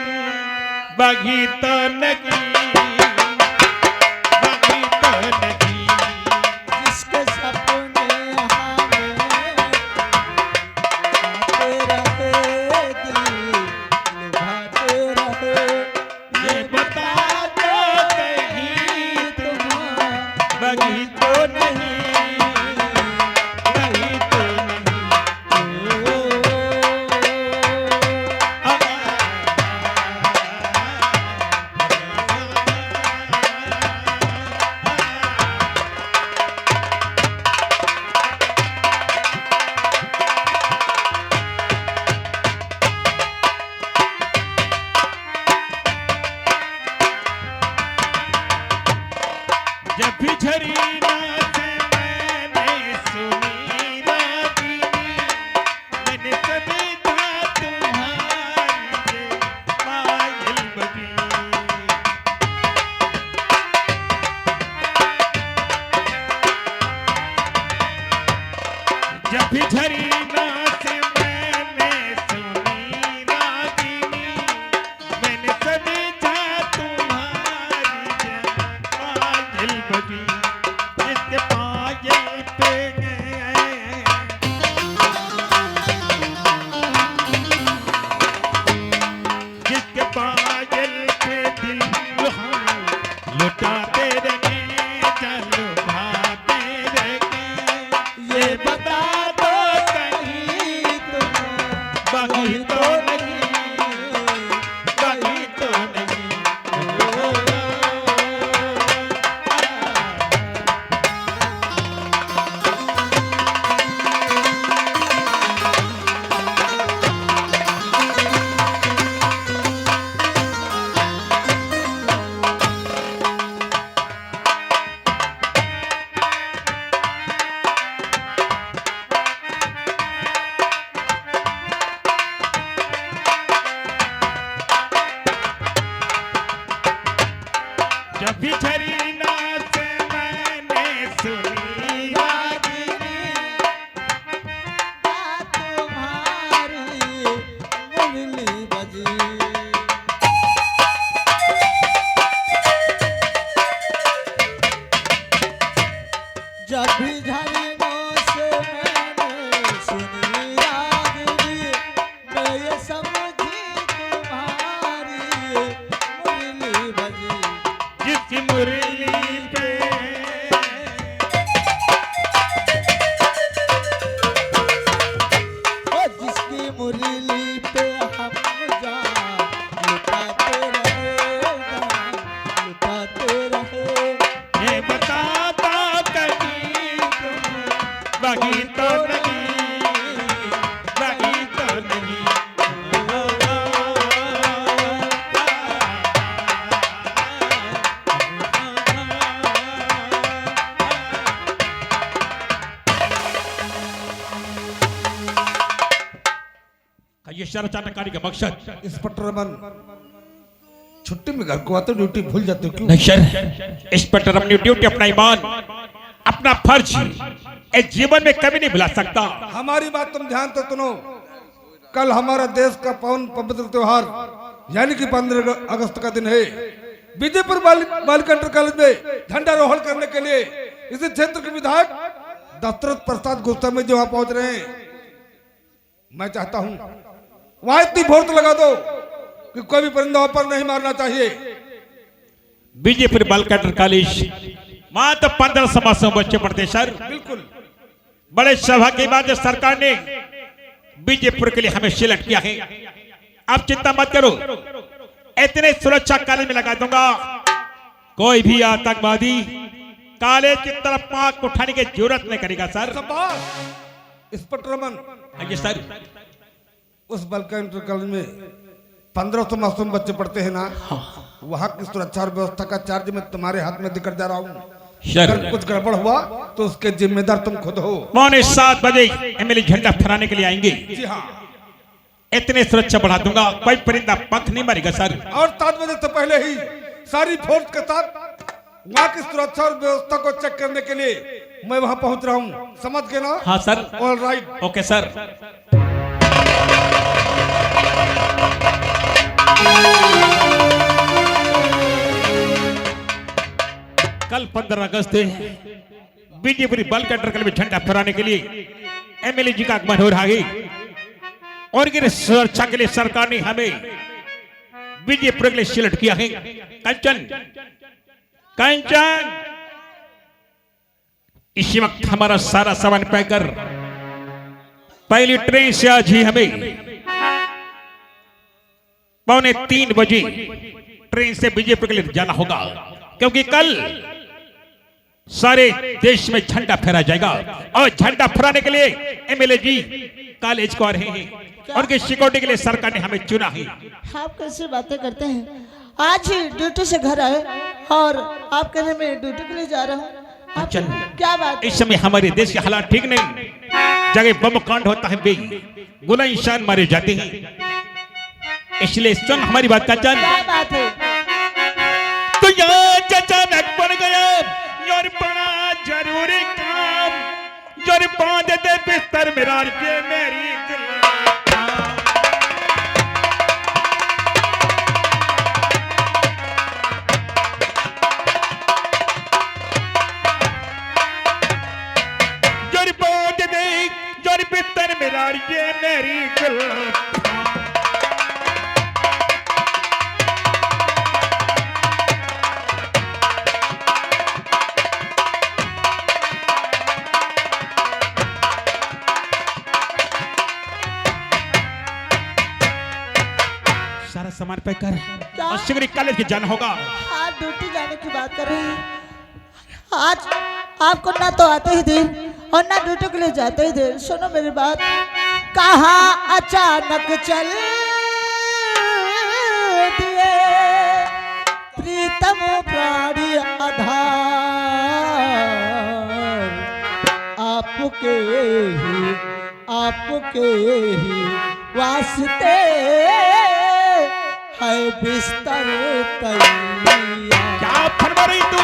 बगी तो नहीं, बगी तो नहीं।
जिसके सपने हमें आते रहे, दिल लुभाते रहे,
ये बता दो कहीं तुम बगी तो नहीं, बगी तो नहीं। जब भी झरी नाच मैंने सुनी रागिनी, मैंने कभी था तुम्हारी ये पायल बजी। जब भी झरी नाच मैंने सुनी रागिनी, मैंने कभी था तुम्हारी ये पायल बजी। जिसके पायल पे जिसके पायल पे दिल हम लुटाते रहे, लुभाते रहे, ये बता दो कहीं ये शर अचानक आने का मकसद?
इंस्पेक्टर रमन, छुट्टी में घर को आते ड्यूटी भूल जाते हो क्यों?
नहीं सर, इंस्पेक्टर अपनी ड्यूटी, अपना ईमान, अपना फर्ज इस जीवन में कभी नहीं भुला सकता।
हमारी बात तुम ध्यान से सुनो। कल हमारा देश का पावन पवित्र त्योहार यानी कि 15 अगस्त का दिन है। विजयपुर बालिका इंटर कॉलेज में झंडारोहण करने के लिए इस क्षेत्र के विधायक दशरथ प्रसाद गोस्वामी जी वहां पहुंच रहे हैं। मैं चाहता हूं वहां इतनी फोर्स लगा दो कि कोई भी परिंदा ऊपर नहीं मारना चाहिए।
विजयपुर बालिका इंटर कॉलेज, वहां तो 1500 बच्चे पढ़ते सर।
बिल्कुल।
बड़े सौभाग्य की बात है, सरकार ने विजयपुर के लिए हमें सिलेक्ट किया है। आप चिंता मत करो, इतने सुरक्षा कॉलेज में लगा दूंगा, कोई भी आतंकवादी कॉलेज की तरफ आंख उठाने की जरूरत नहीं करेगा सर।
इंस्पेक्टर रमन,
आइए सर।
उस बालिका इंटर कॉलेज में 1500 मासूम बच्चे पढ़ते हैं ना, वहाँ की सुरक्षा और व्यवस्था का चार्ज मैं तुम्हारे हाथ में देकर जा रहा हूँ। अगर कुछ गड़बड़ हुआ तो उसके जिम्मेदार तुम खुद हो।
7:15 एमएलए झंडा फहराने के लिए आएंगे।
जी हाँ।
इतने सुरक्षा बढ़ा दूंगा, कोई परिंदा पंख नहीं मारेगा सर।
और 7 बजे से पहले ही सारी फोर्स के साथ वहाँ की सुरक्षा और व्यवस्था को चेक करने के लिए मैं वहाँ पहुँच रहा हूँ। समझ गए ना?
हाँ sir.
All right.
Okay sir. कल 15 अगस्त है, विजयपुर बालिका इंटर कॉलेज में झंडा फहराने के लिए एमएलए जी का आगमन हो रहा है और इनकी सुरक्षा के लिए सरकार ने हमें विजयपुर के लिए सिलेक्ट किया है। कंचन, कंचन, इसी वक्त हमारा सारा सामान पैक कर पहली ट्रेन से आज ही हमें 2:45 बजे ट्रेन से विजयपुर के लिए जाना होगा, क्योंकि कल सारे देश में झंडा फहराया जाएगा और झंडा फहराने के लिए एमएलए जी कॉलेज को आ रहे हैं और उनकी सिक्योरिटी के लिए सरकार ने हमें चुना है।
आप कैसे बातें करते हैं? आज ही ड्यूटी से घर आए और आप कहने में ड्यूटी के लिए जा रहा हूँ। आप
चल।
क्या बात है?
इस समय हमारे देश के हालात ठीक नहीं, जगह बम कांड होता है, गुला इंसान मारे जाते हैं, इसलिए सुन हमारी बात का। चल।
क्या बात है?
तो यहाँ अचानक पड़ गया यार बड़ा जरूरी काम, यार बांध दे बिस्तर मेरा ये मेरी दिल। यार बांध दे यार बिस्तर मेरा ये मेरी दिल। सारा सामान पैक कर और शीघ्र कॉलेज के जाना होगा।
आप ड्यूटी जाने की बात कर रहे हैं। आज आपको ना तो आते ही दिन और ना ड्यूटी के लिए जाते ही दिन। सुनो मेरी बात, कहाँ अचानक चल दिए प्रीतम प्राणी आधार, आपके ही वास्ते है बिस्तर तैयार।
क्या फरमा रही तू?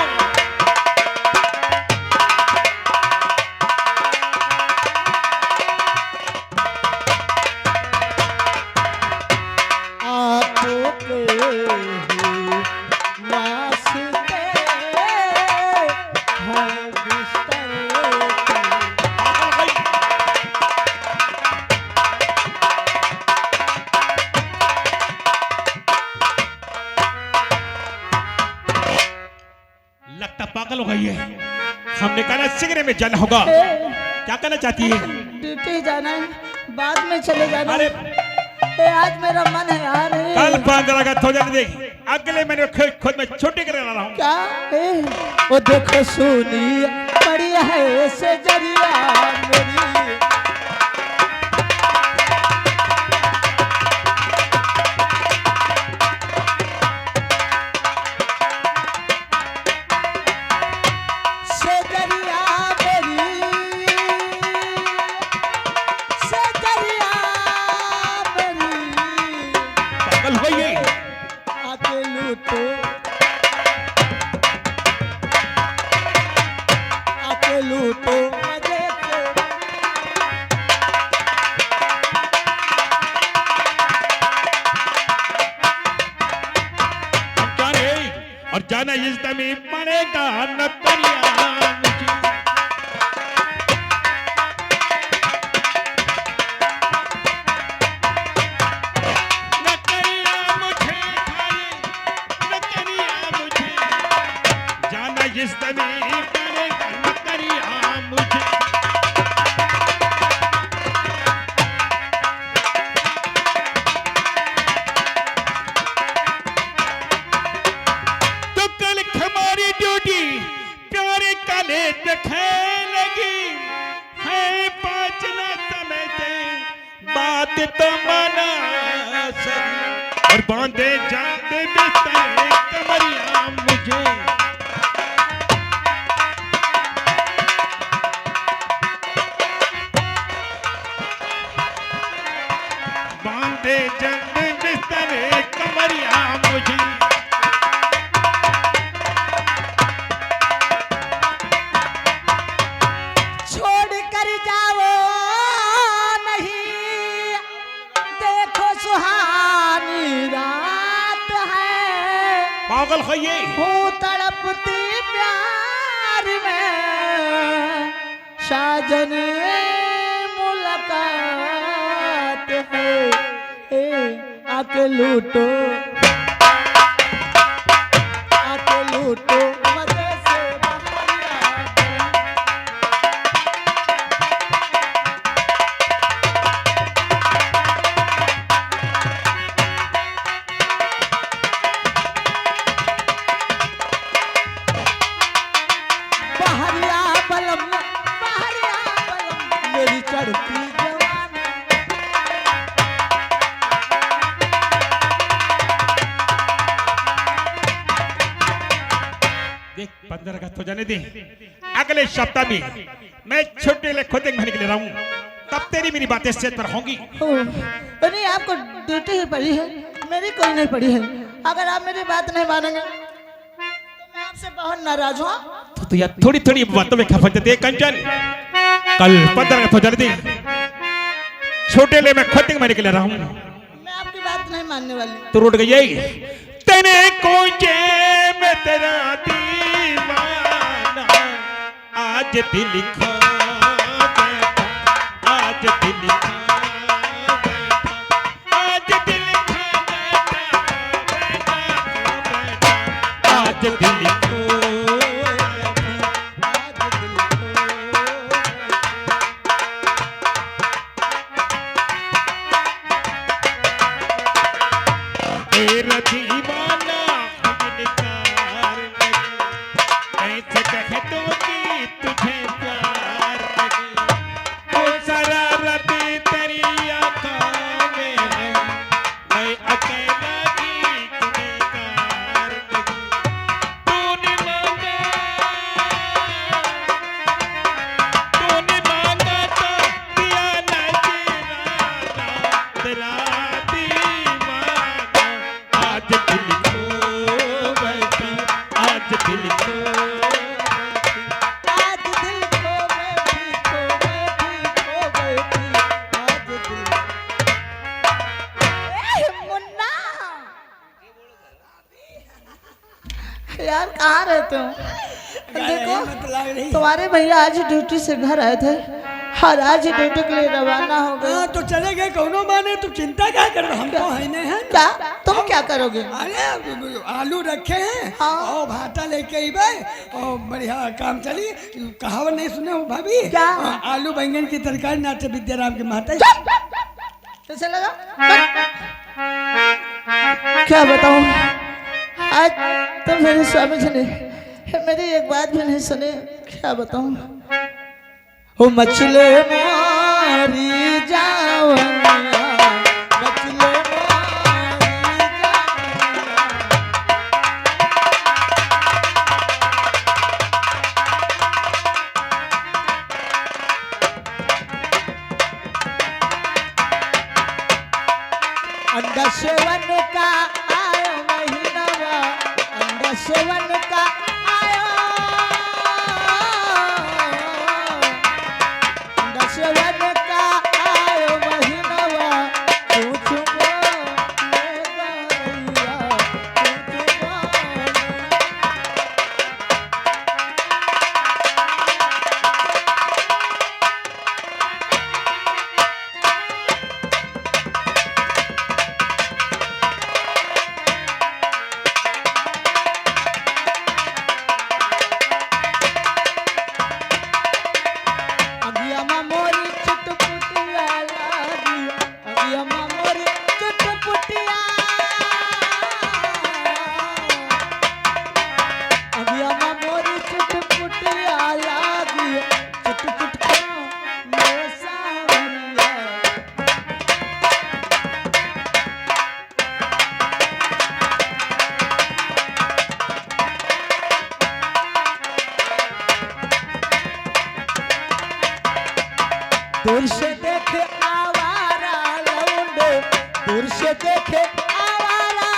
आपके ही वास्ते है बिस्तर
लगता पागल हो गई है। हमने कहा शीघ्र में जाना होगा। क्या कहना चाहती है?
ड्यूटी जाना है, बाद में चले जाना।
अरे
आज मेरा मन है यार।
कल 15 अगस्त हो जाने दे, अगले महीने खुद में छुट्टी कर रहा हूँ।
क्या? वो देखो सुनी पड़ी है से जरिया मेरी। मेरी
जाना इस दमे पड़ेगा न करिया मुझे। न करिया मुझे खाए, न करिया मुझे, जाना इस दमे पड़ेगा न करिया मुझे। तो कल हमारी ड्यूटी प्यारे काले दिखे लगी है, पाचना समय से बात तो माना सही, और बांधे जाते बिस्तर कमरिया मुझे। बांधे जाते बिस्तर कमरिया मुझे।
छोड़ कर जाओ नहीं, देखो सुहानी रात है,
पागल है ये।
हूँ तड़पती प्यार में, साजन मुलाकात है, आके लूटो, आके लूटो मजे से बाहर। बहरिया बलम, बहरिया बलम, मेरी चढ़ती जवानी।
देख 15 अगस्त हो जाने दे, अगले सप्ताह में मैं छोटे ले खोते भरने के लिए रहूं, तब तेरी मेरी बातें सेट पर होंगी।
नहीं, आपको ड्यूटी ही पड़ी है, मेरी कोई नहीं पड़ी है। अगर आप मेरी बात नहीं मानेंगे तो मैं आपसे बहुत नाराज हूँ।
तो यार थोड़ी थोड़ी बातों में खफा देते कंचन। कल 15 अगस्त हो जाने दे, छोटे ले मैं खोते भरने के लिए रहूं।
मैं आपकी बात नहीं मानने वाली।
तो रोड गई है तेरे कोचे में तेरा दीवाना, आज दिल खो बैठा, आज दिल खो बैठा, आज दिल खो बैठा, आज दिल खो तेरा दीवाना इनकार नहीं, ऐसे कह दो कि तुझे प्यार नहीं, वो शरारत तेरी आँखों में है, मैं अकेला ही गुनहगार नहीं। तूने मांगा तो दिया नजराना, तेरा दीवाना, आज दिल खो बैठा, आज दिल खो
आज दिल खो बैठी, खो बैठी, खो बैठी, आज दिल। मुन्ना, यार कहाँ रहते हो? देखो तुम्हारे भैया आज ड्यूटी से घर आए थे और आज ही ड्यूटी के लिए रवाना हो गए।
हाँ, तो चले गए कौनो माने, तू चिंता क्या कर रहा? हम तो है नहीं है।
क्या तुम क्या करोगे?
अरे आलू रखे हैं,
हाँ।
और भाटा लेके अबे और बढ़िया काम चली। कहावत नहीं सुने हो भाभी?
क्या?
आलू बैंगन की तरकारी नाचे विद्याराम के माता।
कैसे लगा? क्या बताऊं, आज तो मेरे स्वामी जी ने मेरी एक बात भी नहीं सुनी। क्या बताऊं? ओ मछले मारी जावनिया, मछले मारी जावनिया। अंडा सेवन का आयो महीनावा, अंडा सेवन का आयो, अंडा सेवन का आयो महीनावा, पूछूंगा ले गैया, पूछूंगा।
दूर से देखे आवारा,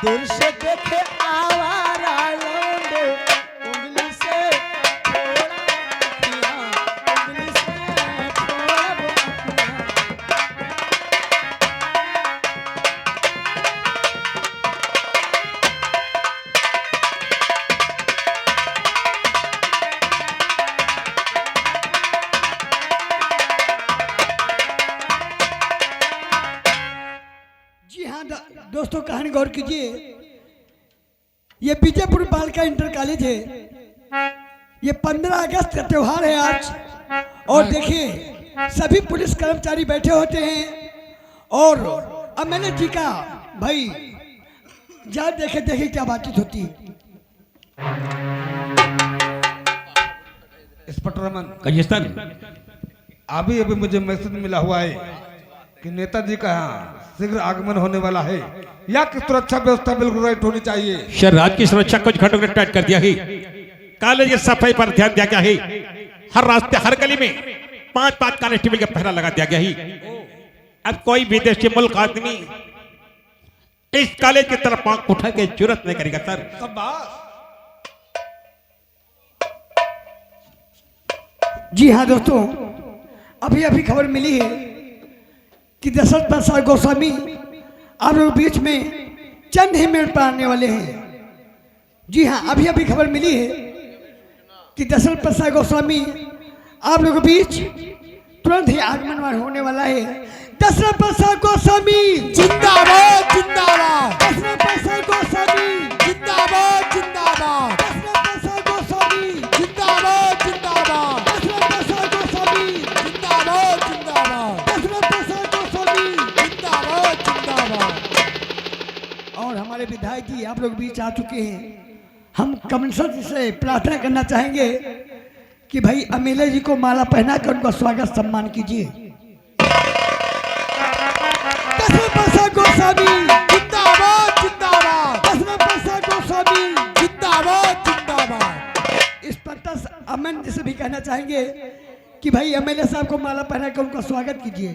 दूर से देखे आवारा लौंडे, उंगली से थोड़ा बतिया, उंगली से थोड़ा बतिया।
जी हाँ दोस्तों, कहानी गौर कीजिए। ये विजयपुर बालिका इंटर कॉलेज है। ये 15 अगस्त का त्योहार है आज। और देखिए सभी पुलिस कर्मचारी बैठे होते हैं और एमएलए जी का भाई जा देखे देखे क्या बातचीत होती है।
इंस्पेक्टर रमन,
कहिए सर।
अभी अभी मुझे मैसेज मिला हुआ है कि नेताजी का यहाँ शीघ्र आगमन होने वाला है। या की सुरक्षा व्यवस्था बिल्कुल राइट होनी चाहिए।
सर, राज्य की सुरक्षा कुछ घंटों के टाइट कर दिया है। कॉलेज की सफाई पर ध्यान दिया गया है। हर रास्ते हर गली में 5-5 कांस्टेबल का पहरा लगा दिया गया है। अब कोई विदेशी मुल्क आदमी इस कॉलेज की तरफ आंख उठा के जरूरत नहीं करेगा सर।
जी हाँ दोस्तों, अभी अभी खबर मिली है कि दशरथ प्रसाद गोस्वामी आप लोग बीच में चंद ही मिनट पर आने वाले हैं। जी हाँ, अभी अभी खबर मिली है कि दशरथ प्रसाद गोस्वामी आप लोगों के बीच तुरंत ही आगमन होने वाला है। दशरथ प्रसाद गोस्वामी
जिंदाबाद जिंदाबाद,
दशरथ प्रसाद गोस्वामी
जिंदाबाद जिंदाबाद,
दशरथ प्रसाद गोस्वामी
जिंदाबाद जिंदाबाद,
दशरथ प्रसाद गोस्वामी
जिंदाबाद जिंदाबाद,
दशरथ प्रसाद गोस्वामी।
जिंदाबाद जिंदाबाद।
और हमारे विधायक जी आप लोग बीच आ चुके हैं। हम कमिश्नर जी से प्रार्थना करना चाहेंगे कि भाई एमएलए जी को माला पहनाकर उनका स्वागत सम्मान कीजिए। दशरथ प्रसाद गोस्वामी
जिंदाबाद जिंदाबाद,
दशरथ प्रसाद गोस्वामी
जिंदाबाद जिंदाबाद।
इंस्पेक्टर अमन जी से भी कहना चाहेंगे कि भाई एमएलए साहब को माला पहनाकर उनका स्वागत कीजिए।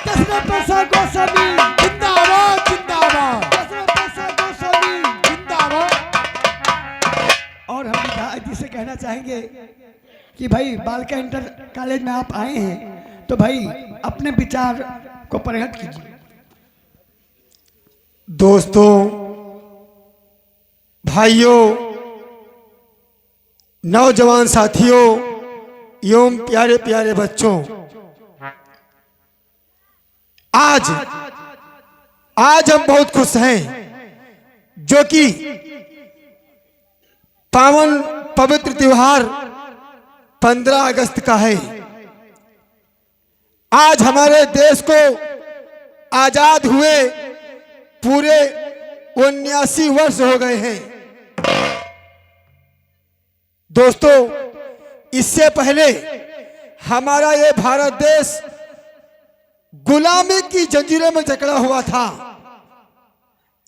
दशरथ प्रसाद गोस्वामी
जिंदाबाद जिंदाबाद,
दशरथ प्रसाद गोस्वामी।
जिंदाबाद।
और हम विधायक जी से कहना चाहेंगे कि भाई बालिका इंटर कॉलेज में आप आए हैं तो भाई अपने विचार को प्रकट कीजिए।
दोस्तों, भाइयों, नौजवान साथियों एवं प्यारे प्यारे बच्चों, आज हम बहुत खुश हैं जो कि पावन पवित्र त्योहार 15 अगस्त का है। आज हमारे देश को आजाद हुए पूरे 79 वर्ष हो गए हैं। दोस्तों, इससे पहले हमारा ये भारत देश गुलामी की जंजीरों में जकड़ा हुआ था,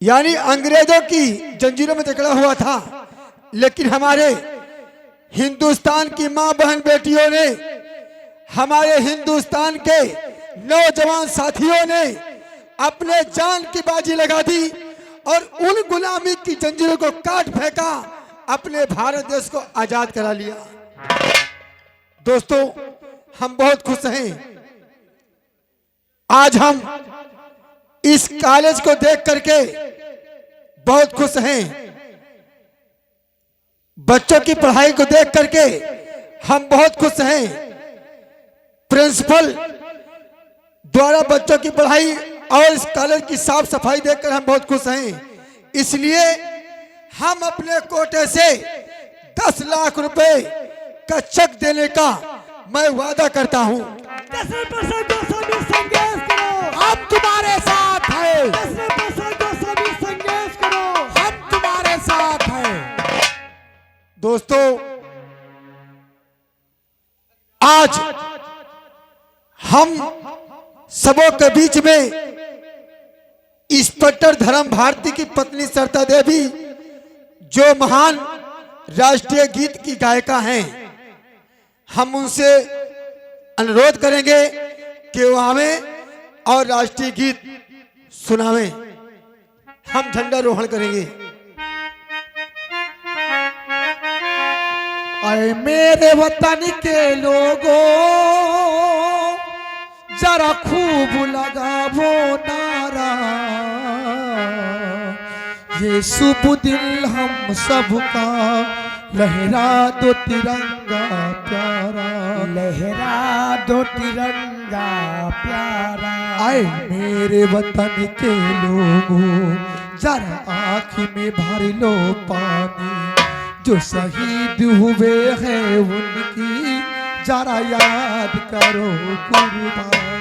यानी अंग्रेजों की जंजीरों में जकड़ा हुआ था। लेकिन हमारे हिंदुस्तान की मां बहन बेटियों ने, हमारे हिंदुस्तान के नौजवान साथियों ने अपने जान की बाजी लगा दी और उन गुलामी की जंजीरों को काट फेंका, अपने भारत देश को आजाद करा लिया। दोस्तों, हम बहुत खुश हैं। आज हम इस कॉलेज को देख करके बहुत खुश हैं। बच्चों की पढ़ाई को देख करके हम बहुत खुश हैं। प्रिंसिपल द्वारा बच्चों की पढ़ाई और इस कॉलेज की साफ सफाई देखकर हम बहुत खुश हैं। इसलिए हम अपने कोटे से 10 लाख रुपए का चेक देने का मैं वादा करता हूं।
दशरथ प्रसाद गोस्वामी संघर्ष करो,
हम तुम्हारे साथ हैं,
दशरथ प्रसाद गोस्वामी संघर्ष करो,
हम तुम्हारे साथ हैं। दोस्तों, आज हम सबों के बीच में इंस्पेक्टर धर्म भारती की पत्नी सरिता देवी, जो महान राष्ट्रीय गीत की गायिका हैं, हम उनसे
अनुरोध करेंगे कि वो हमें और राष्ट्रीय गीत सुनावें। हम झंडारोहण करेंगे।
आए मेरे वतन के लोगों, जरा खूब लगावो नारा, ये शुभ दिल हम सबका, लहरा दो तिरंगा प्यारा, लहरा दो तिरंगा प्यारा। आए मेरे वतन के लोगों, जरा आँख में भर लो पानी, जो शहीद हुए हैं उनकी जरा याद करो कुर्बानी,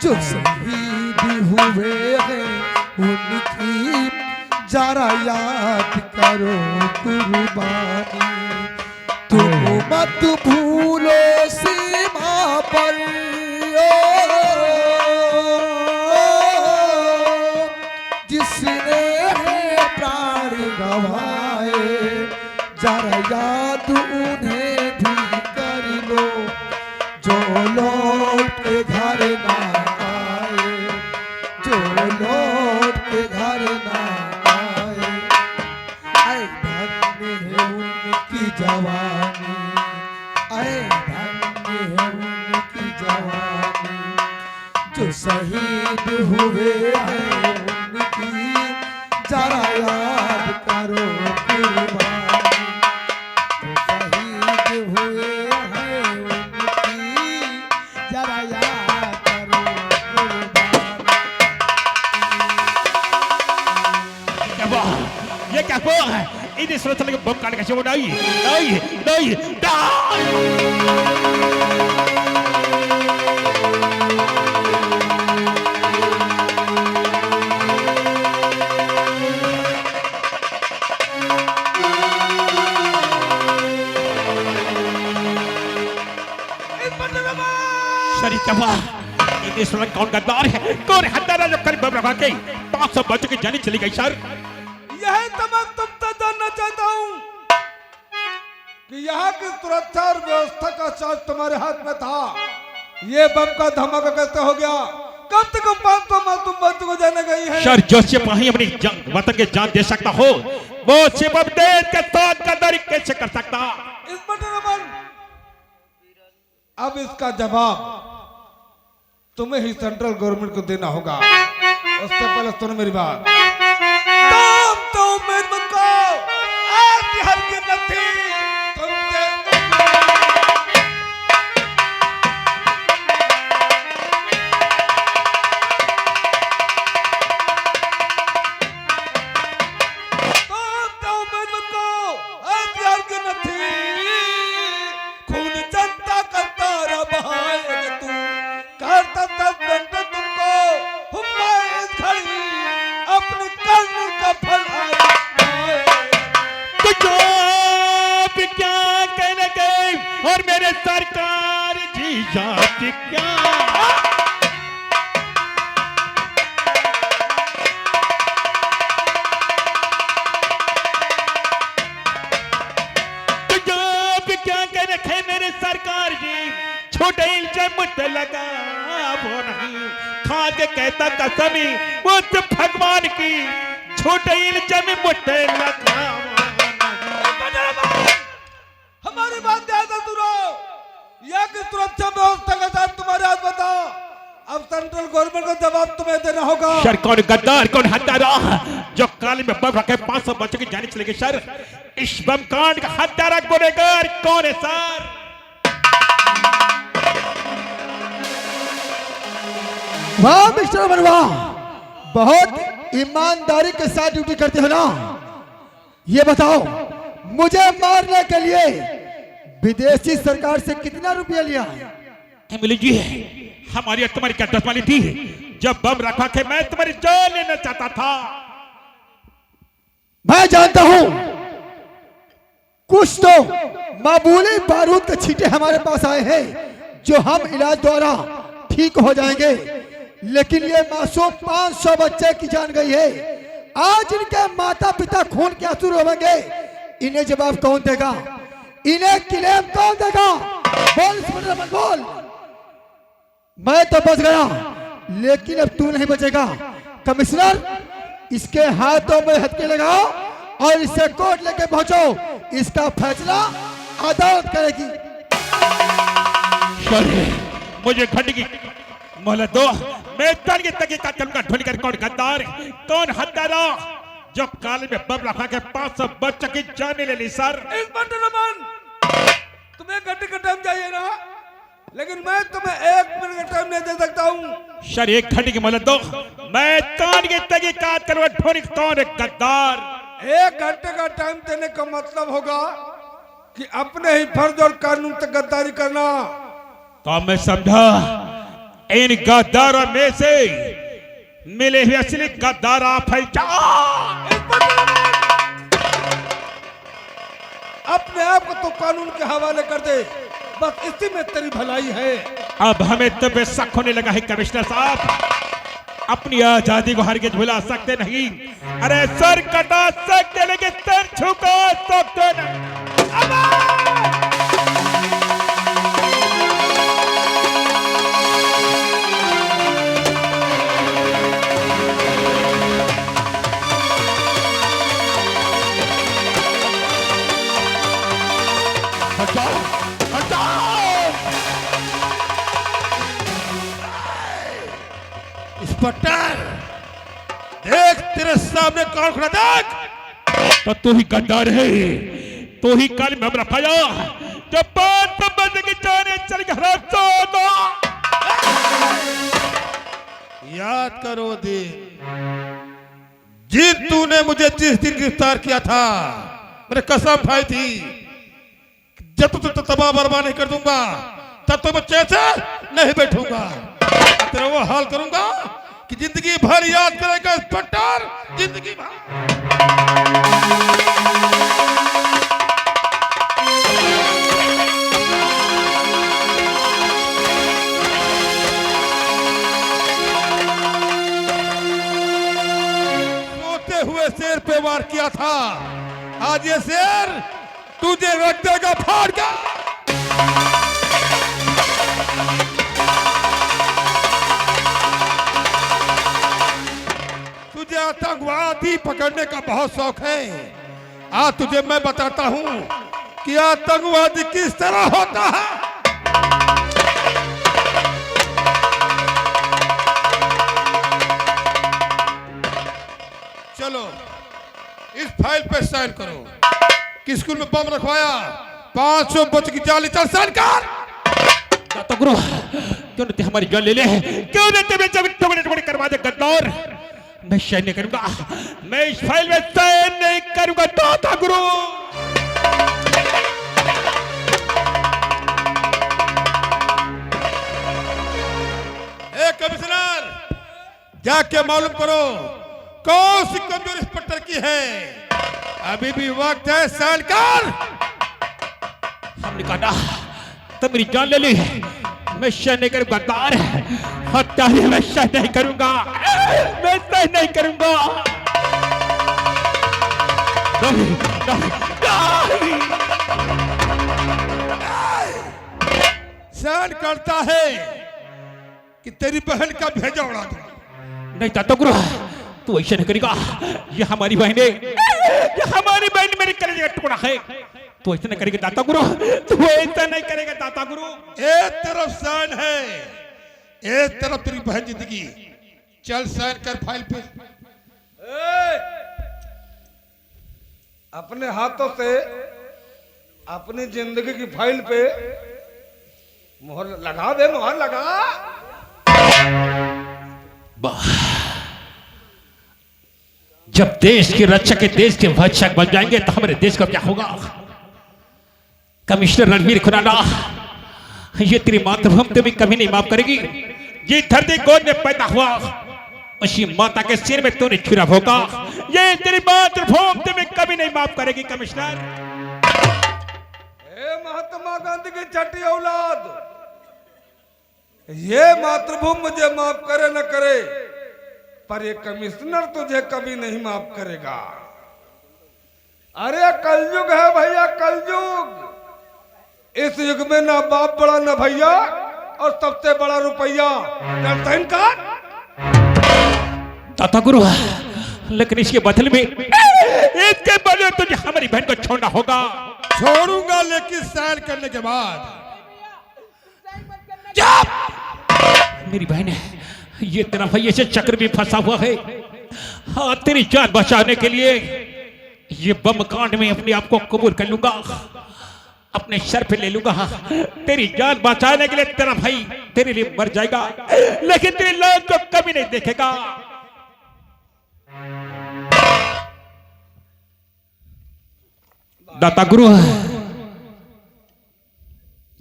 जो शहीद हुए हैं उनकी जरा याद करो कुर्बानी। तुम मत भूलो सीमा पर जिसने है प्राण गवाए, जरा याद उन्हें भी कर लो, जो लौट के घर ना आए, जो लौट के घर ना आए। आए धन्य है उनकी जवानी, आए धन्य है उनकी जवानी, जो शहीद हुए हैं उनकी जरा याद करो कुर्बानी, जो शहीद हुए हैं उनकी जरा याद करो कुर्बानी।
क्या हुआ? ये क्या हुआ है? इन्हें सुरक्षा लगे बम काट कैसे वो नहीं नहीं नहीं शरीफ क्या हुआ? इन्हें सुरक्षा कौन गद्दार है? कौन हत्यारा जो करीब बम रखा के 500 बच्चों की जानी चली गई सर?
यह तमाम तुमसे जानना चाहता हूँ कि यहाँ की सुरक्षा और व्यवस्था का चार्ज तुम्हारे हाथ में था। ये बम का धमाका कैसे हो गया? कम से कम 500 मासूम बच्चों को जाने गई है।
सर जो सिपाही अपनी वतन के जान दे सकता हो, वो सिर्फ देश के साथ गद्दारी कैसे कर सकता?
इंस्पेक्टर रमन, अब इसका जवाब तुम्हें ही सेंट्रल गवर्नमेंट को देना होगा। उससे पहले सुनो मेरी बात। तुम तो उम्मीद मत करो, आज हर की नथी तुमसे
और मेरे सरकार जी जात क्या क्या कह रखे मेरे सरकार जी, छोटे मुझे लगा वो नहीं खा के कहता कसमी वो तो भगवान की, छोटे मुझे लगा।
हमारी बात ध्यान से सुनो। यह की सुरक्षा व्यवस्था के साथ तुम्हारे हाथ बताओ। अब सेंट्रल गवर्नमेंट को जवाब तुम्हें देना होगा।
सर कौन गद्दार कौन हत्यारा जो काली में बम रखे 500 बच्चों की जाने चले गई? सर इस बम कांड का हत्यारा गुनहगार कौन है सर?
वाह मिस्टर मनवा, बहुत ईमानदारी के साथ ड्यूटी करते हो ना। ये बताओ मुझे मारने के लिए विदेशी सरकार से कितना रुपया लिया?
एमिली जी हमारी और तुम्हारी क्या दुश्मनी थी? जब बम रखा के मैं तुम्हारी जान लेना चाहता था।
मैं जानता हूं कुछ तो मामूली बारूद के छींटे हमारे पास आए हैं जो हम इलाज द्वारा ठीक हो जाएंगे, लेकिन ये मासूम 500 बच्चे की जान गई है। आज इनके माता पिता खून के आंसू रोएंगे, इन्हें जवाब कौन देगा? इन्हें क्लेम कौन देगा? बोल इंस्पेक्टर रमन बोल। मैं तो बच गया, लेकिन अब तू नहीं बचेगा। कमिश्नर, इसके हाथों में हथकड़ी लगाओ और इसे कोर्ट लेके पहुंचो। इसका फैसला अदालत करेगी।
मुझे खंड की मोहलत दो। मैं तान के तक का चमका ढूंढ कर कौन गद्दार, कौन हत्यारा जो काले में बम रखा के 500 बच्चों की जान ले ली। सर
इंस्पेक्टर रमन, तुम्हें घंटे का टाइम चाहिए ना, लेकिन मैं तुम्हें 1 मिनट का टाइम नहीं दे सकता हूँ।
सर 1 घंटे की मोहलत दो। मैं तान के तहकीकात करूंगा ढूंढ कौन है गद्दार।
1 घंटे का टाइम देने का मतलब होगा कि अपने ही फर्ज और कानून तक गद्दारी करना।
तो मैं समझा इन गद्दारों में से मिले हुए असली गद्दार आप है।
अपने आप को तो कानून के हवाले कर दे, बस इसी में तेरी भलाई है।
अब हमें तो बेशक होने लगा है कमिश्नर साहब, अपनी आजादी को हरगिज भुला सकते नहीं। अरे सर कटा सकते लेकिन सर झुका सकते नहीं।
इंस्पेक्टर, देख तेरे सामने कौन खड़ा, देख।
तो तू ही गद्दार है, तू ही काली में रखाया जब बात बंद की जाने चल गया।
याद करो दिन जिन तूने मुझे जिस दिन गिरफ्तार किया था, मैंने कसम खाई थी जब तू तबाह बर्बाद नहीं कर दूंगा तब तो मैं चैन से नहीं बैठूंगा। तेरा वो हाल करूंगा कि जिंदगी भर याद करेगा इंस्पेक्टर, जिंदगी भर। सोते हुए शेर पे वार किया था, आज ये शेर तुझे रख देगा फाड़ के। तुझे आतंकवादी पकड़ने का बहुत शौक है, आज तुझे मैं बताता हूं कि आतंकवादी किस तरह होता है। चलो इस फाइल पे साइन करो कि स्कूल में बम रखवाया, 500 बच्चों की जान ली। चल साइन कर।
तो गुरु क्यों नहीं हमारी जान ले ले, क्यों नहीं तेरे जब टुकड़े करवा दे गद्दार। मैं साइन नहीं करूंगा, मैं इस फाइल में साइन नहीं करूंगा। तो गुरु
कमिश्नर, जाके मालूम करो कौन सी कमजोरी इंस्पेक्टर की है। अभी भी वक्त है, साइन कर।
हमने कहा तो मेरी जान ले ली, मैं साइन नहीं करूंगा। गद्दार हत्यारे, मैं साइन नहीं करूंगा, मैं साइन नहीं करूंगा। नहीं, नहीं, नहीं।
साइन करता है कि तेरी बहन का भेजा उड़ा दूं।
नहीं चाहता गुरु, तू ऐसा नहीं करेगा। ये हमारी बहन है, ये हमारी बहन मेरे कलेजे का टुकड़ा है। तू ऐसा नहीं करेगा दाता गुरु, तू ऐसा नहीं करेगा दाता गुरु।
एक तरफ साइन है, एक तरफ तेरी बहन जिंदगी। चल साइन कर फाइल पे।
अपने हाथों से अपनी जिंदगी की फाइल पे मोहर लगा दे, मोहर लगा।
जब देश के रक्षक के देश के भक्षक बन जाएंगे तो हमारे देश का क्या होगा। कमिश्नर रणवीर खुराना, ये तेरी मातृभूमि तुम्हें कभी नहीं माफ करेगी। ये धरती गोद में पैदा हुआ, उसी माता के सिर में तूने छुरा भोंका। ये तेरी मातृभूमि तुम्हें कभी नहीं माफ करेगी कमिश्नर।
महात्मा गांधी की छठी औलाद, ये मातृभूमि मुझे माफ करे न करे, पर ये कमिश्नर तुझे कभी नहीं माफ करेगा। अरे कलयुग है भैया, कलयुग।
इस युग में ना बाप बड़ा ना भैया और सबसे बड़ा रुपया डरता इनकार।
दाता गुरु, लेकिन इसके बदले में इसके बदले तुझे हमारी बहन को छोड़ना होगा।
छोड़ूंगा, लेकिन साइन करने के बाद।
मेरी बहन है, ये तेरा भैया से चक्र में फंसा हुआ है। हाँ, तेरी जान बचाने के लिए ये बम कांड में अपने आप को कबूल कर लूंगा, अपने सर पे ले लूंगा। तेरी जान बचाने के लिए तेरा भाई तेरे लिए मर जाएगा, लेकिन तेरे लोग को कभी नहीं देखेगा। दाता गुरु,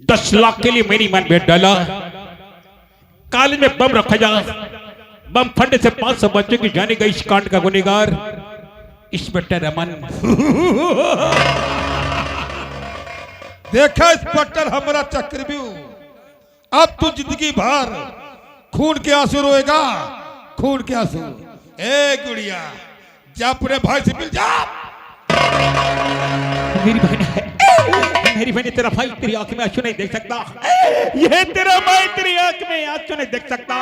10 लाख के लिए मेरी मन में डाला। कॉलेज में बम रखा जा, बम फटने से 500 बच्चों की जाने गई इस कांड का गुनहगार इंस्पेक्टर रमन।
देखा इंस्पेक्टर, हमारा चक्रव्यूह। अब तू जिंदगी भर खून के आंसू रोएगा, खून के आंसू। ए गुड़िया, जा अपने भाई से मिल जा।
मेरी बहन है, मेरी बहन, तेरा भाई तेरी आंख में आंसू नहीं देख सकता। यह तेरा भाई तेरी आंख में आंसू नहीं देख सकता।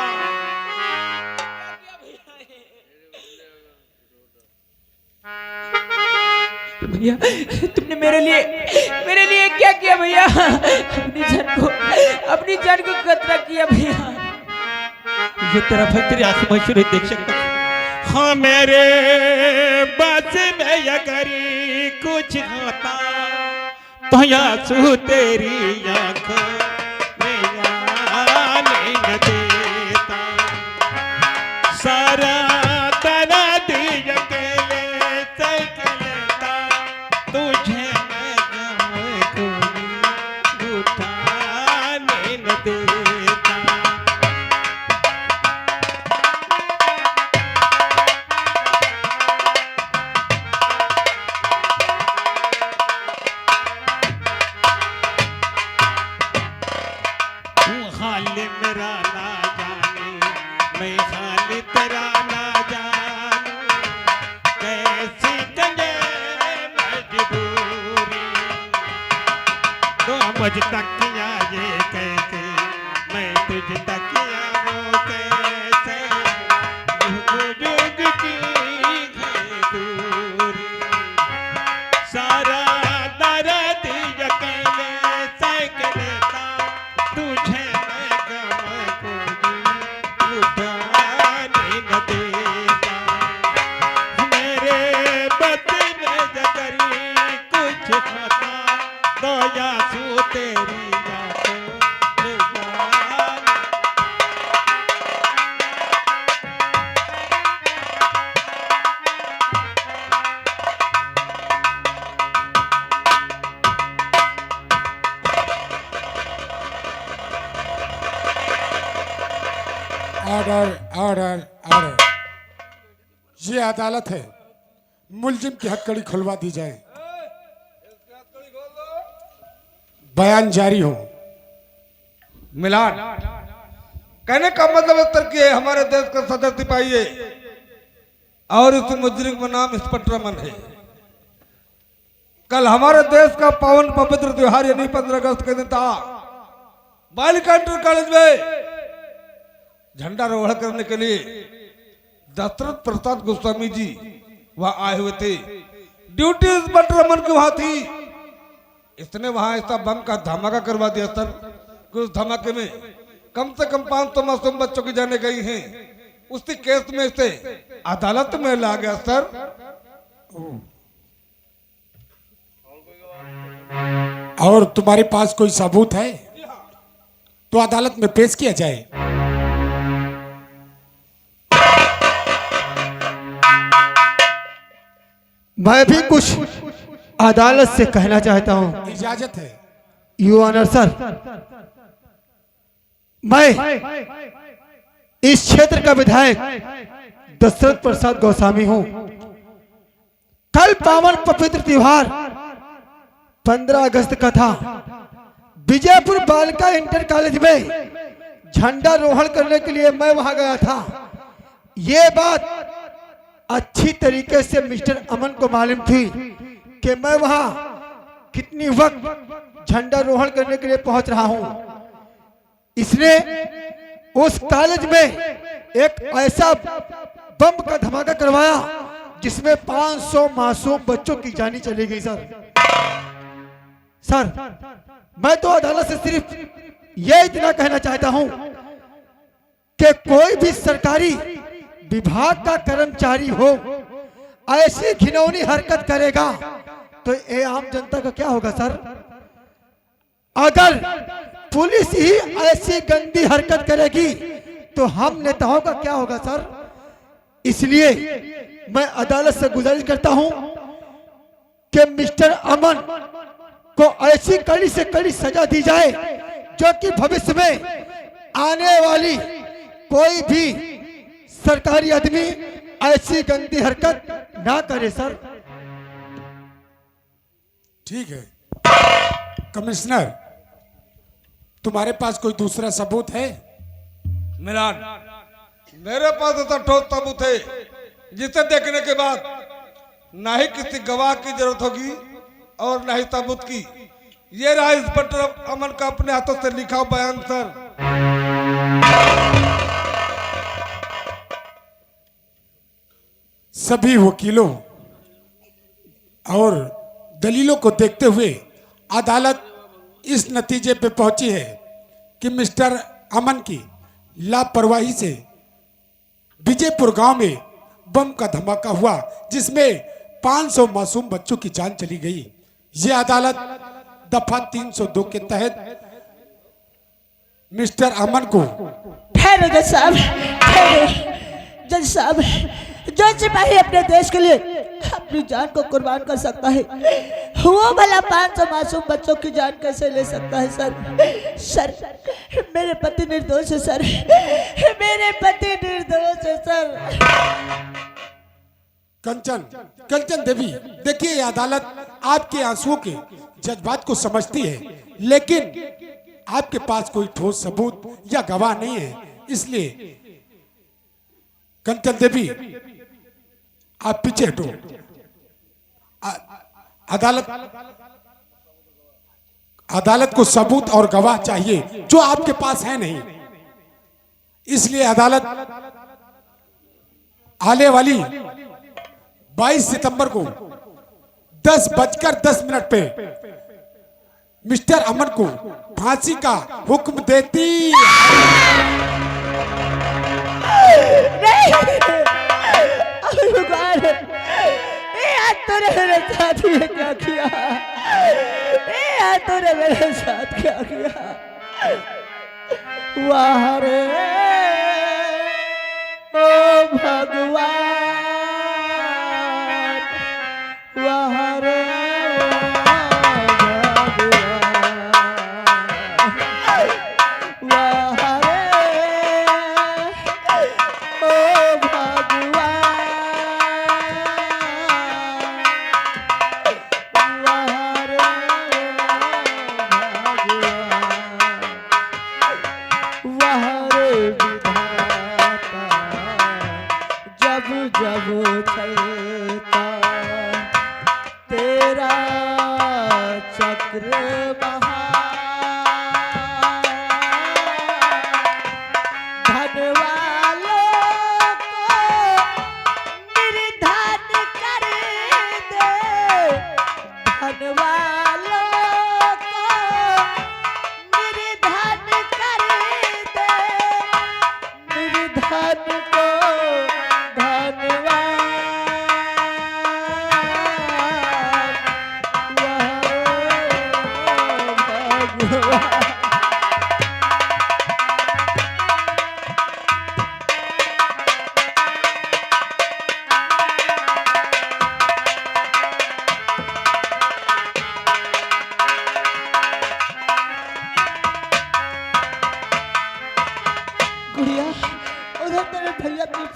भैया, तुमने मेरे लिए क्या किया भैया? अपनी जान को खतरा किया भैया।
ये तेरा भाई तेरी आंख में आंसू नहीं देख सकता। हाँ, मेरे बस में अगर कुछ होता तो आंसू तेरी आंखों में आने न देता। सारा दर्द अकेले सह लेता, तुझे मैं गम कोई उठाने न देता। हाल मेरा ना जाने, मैं हाल तेरा ना जानूं, कैसी गंजे मजबूरी। तो मुझ तक किया ये कैसे, मैं तुझ तक किया वो कैसे, जुग जुग की है दूरी। सारा दर्द अकेले सह लेता, तुझे मैं गम कोई उठाने न देता। मेरे बदन में अगर कुछ होता तो आंसू तेरी आंखों में आने।
Order, order, order. ये अदालत है, मुलजिम की हथकड़ी खुलवा दी जाए। बयान जारी हो।
मिलान कहने का मतलब इस तरह की है, हमारे देश का सदर सिपाही है और इस मुजरिम का नाम इंस्पेक्टर रमन है। कल हमारे देश का पावन पवित्र त्योहार यानी 15 अगस्त के दिन था। बालिका इंटर कॉलेज में झंडा रोहण करने के लिए दशरथ प्रसाद गोस्वामी जी वहां आए हुए थे। ड्यूटी इंस्पेक्टर रमन की वहां थी। इसने वहां ऐसा बम का धमाका करवा दिया सर कि उस धमाके में कम से कम 500 मासूम बच्चों की जाने गई हैं। उसी केस में इसे अदालत में ला गया सर।
और तुम्हारे पास कोई सबूत है तो अदालत में पेश किया जाए।
मैं भी कुछ अदालत से कहना चाहता हूं।
इजाजत है।
यू ऑनर सर, मैं इस क्षेत्र का विधायक दशरथ प्रसाद गोस्वामी हूं। कल पावन पवित्र त्योहार 15 अगस्त का था। विजयपुर बालिका इंटर कॉलेज में झंडा रोहण करने के लिए मैं वहां गया था। ये बात अच्छी तरीके से मिस्टर अमन को मालूम थी कि मैं वहां कितनी वक्त झंडारोहण करने के लिए पहुंच रहा हूं। इसने उस कॉलेज में एक ऐसा बम का धमाका करवाया जिसमें 500 मासूम बच्चों की जानी चली गई। सर मैं तो अदालत से सिर्फ ये इतना कहना चाहता हूं कि कोई भी सरकारी विभाग का कर्मचारी हो ऐसी घिनौनी हरकत करेगा तो ये आम जनता का क्या होगा सर? अगर पुलिस ही ऐसी गंदी हरकत करेगी तो हम नेताओं का क्या होगा सर? इसलिए मैं अदालत से गुजारिश करता हूं कि मिस्टर अमन को ऐसी कड़ी से कड़ी सजा दी जाए जो कि भविष्य में आने वाली कोई भी सरकारी आदमी ऐसी गंदी हरकत ना करे सर।
ठीक है कमिश्नर, तुम्हारे पास कोई दूसरा सबूत है?
मेरे पास तो ठोस सबूत है जिसे देखने के बाद ना ही किसी गवाह की जरूरत होगी और ना ही सबूत की। ये रहा इंस्पेक्टर अमन का अपने हाथों से लिखा बयान सर।
सभी वकीलों और दलीलों को देखते हुए अदालत इस नतीजे पे पहुंची है कि मिस्टर अमन की लापरवाही से विजयपुर गांव में बम का धमाका हुआ जिसमें 500 मासूम बच्चों की जान चली गई। ये अदालत दफा 302 के तहत मिस्टर अमन को
ठहरो जज साहब, ठहरो जज साहब। जो सिपाही अपने देश के लिए अपनी जान को कुर्बान कर सकता है वो भला 500 मासूम बच्चों की जान कैसे ले सकता है सर? सर मेरे पति निर्दोष है सर, मेरे पति निर्दोष है सर।
कंचन देवी, देखिए ये अदालत आपके आंसुओं के जज्बात को समझती है, लेकिन आपके पास कोई ठोस सबूत या गवाह नहीं है। इसलिए कंचन देवी आप पीछे हटो। अदालत को सबूत और गवाह चाहिए जो आपके पास है नहीं। इसलिए अदालत आने वाली 22 सितंबर को 10:10 पे मिस्टर अमन को फांसी का हुक्म देती
भगवान, तूने मेरे साथ ये क्या किया? तूने मेरे साथ क्या किया? वाह रे ओ भगवान, वाह रे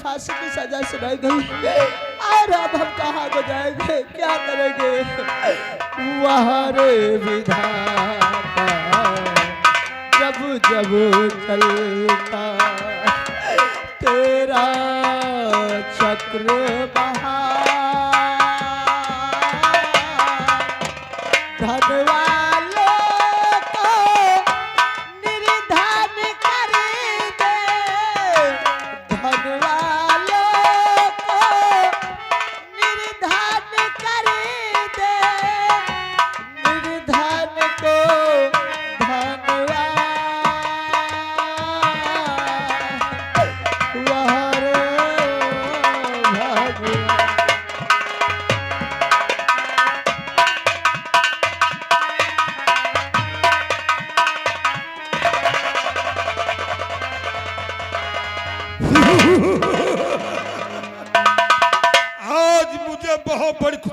फांसी की सजा सुनाई गई और अब हम कहाँ को जाएंगे, क्या करेंगे? वहाँ रे विधाता जब जब चलता तेरा चक्र बहा, धन वालों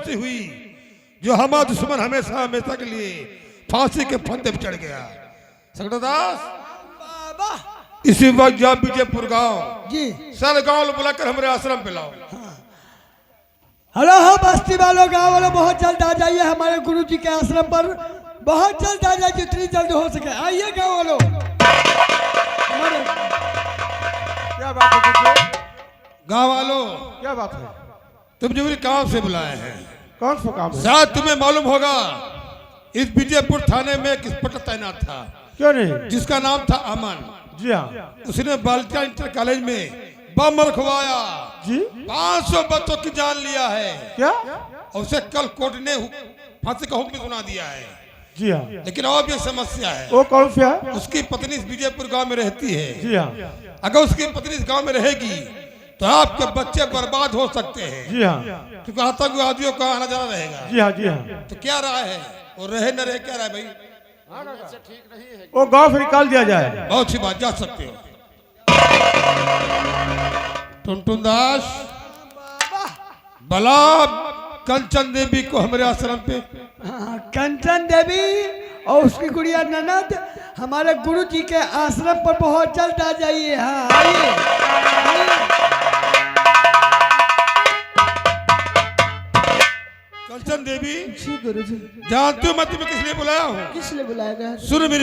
खुशी हुई जो हमारा दुश्मन हमेशा हमेशा के लिए फांसी के फंदे पर चढ़ गया। सकड़दास
बाबा
इसी वक्त जा विजयपुर गांव
जी।
सर गांव बुलाकर हमारे आश्रम पे लाओ।
हेलो हो बस्ती वालों, गांव वालों, बहुत जल्द आ जाइए हमारे गुरु जी के आश्रम पर। बहुत जल्द आ जाइए, जितनी जल्द हो सके आइए गांव वालों।
क्या बात है गुरुजी?
गांव वालों,
क्या बात है?
तुम जो मेरे काम से बुलाए हैं,
कौन सा काम है?
शायद तुम्हें मालूम होगा इस विजयपुर थाने में एक इंस्पेक्टर तैनात था
क्यों नहीं?
जिसका नाम था अमन।
जी हाँ
उसने बालिका इंटर कॉलेज में बम रखवाया,
जी।
500 बच्चों की जान लिया है
क्या?
और उसे कल कोर्ट ने फांसी का हुक्म सुना दिया है।
जी हाँ।
लेकिन और भी समस्या है।
वो कौन सा है?
उसकी पत्नी इस विजयपुर गांव में रहती है।
जी हाँ।
अगर उसकी पत्नी इस गांव में रहेगी तो आपके बच्चे बर्बाद हो सकते हैं,
जी हाँ।
क्योंकि आतंकवादियों का आना जाना रहेगा।
जी हाँ। जी हाँ।
तो क्या राय है? वो रहे न रहे, क्या राय भाई?
वो गांव से निकाल दिया जाए।
बहुत अच्छी बात, जा सकते हो। टुनटुन दास, बला कंचन देवी को हमारे आश्रम पे।
हाँ, कंचन देवी और उसकी गुड़िया ननद हमारे गुरु जी के आश्रम पर बहुत जल्द आ जाइए। हाँ आइए,
कंचन देवी,
जी गुरु जी।
जानते हो मैं तुम्हें किस लिए बुलाया हूँ?
किस लिए बुलाया गया?
सुन मेरी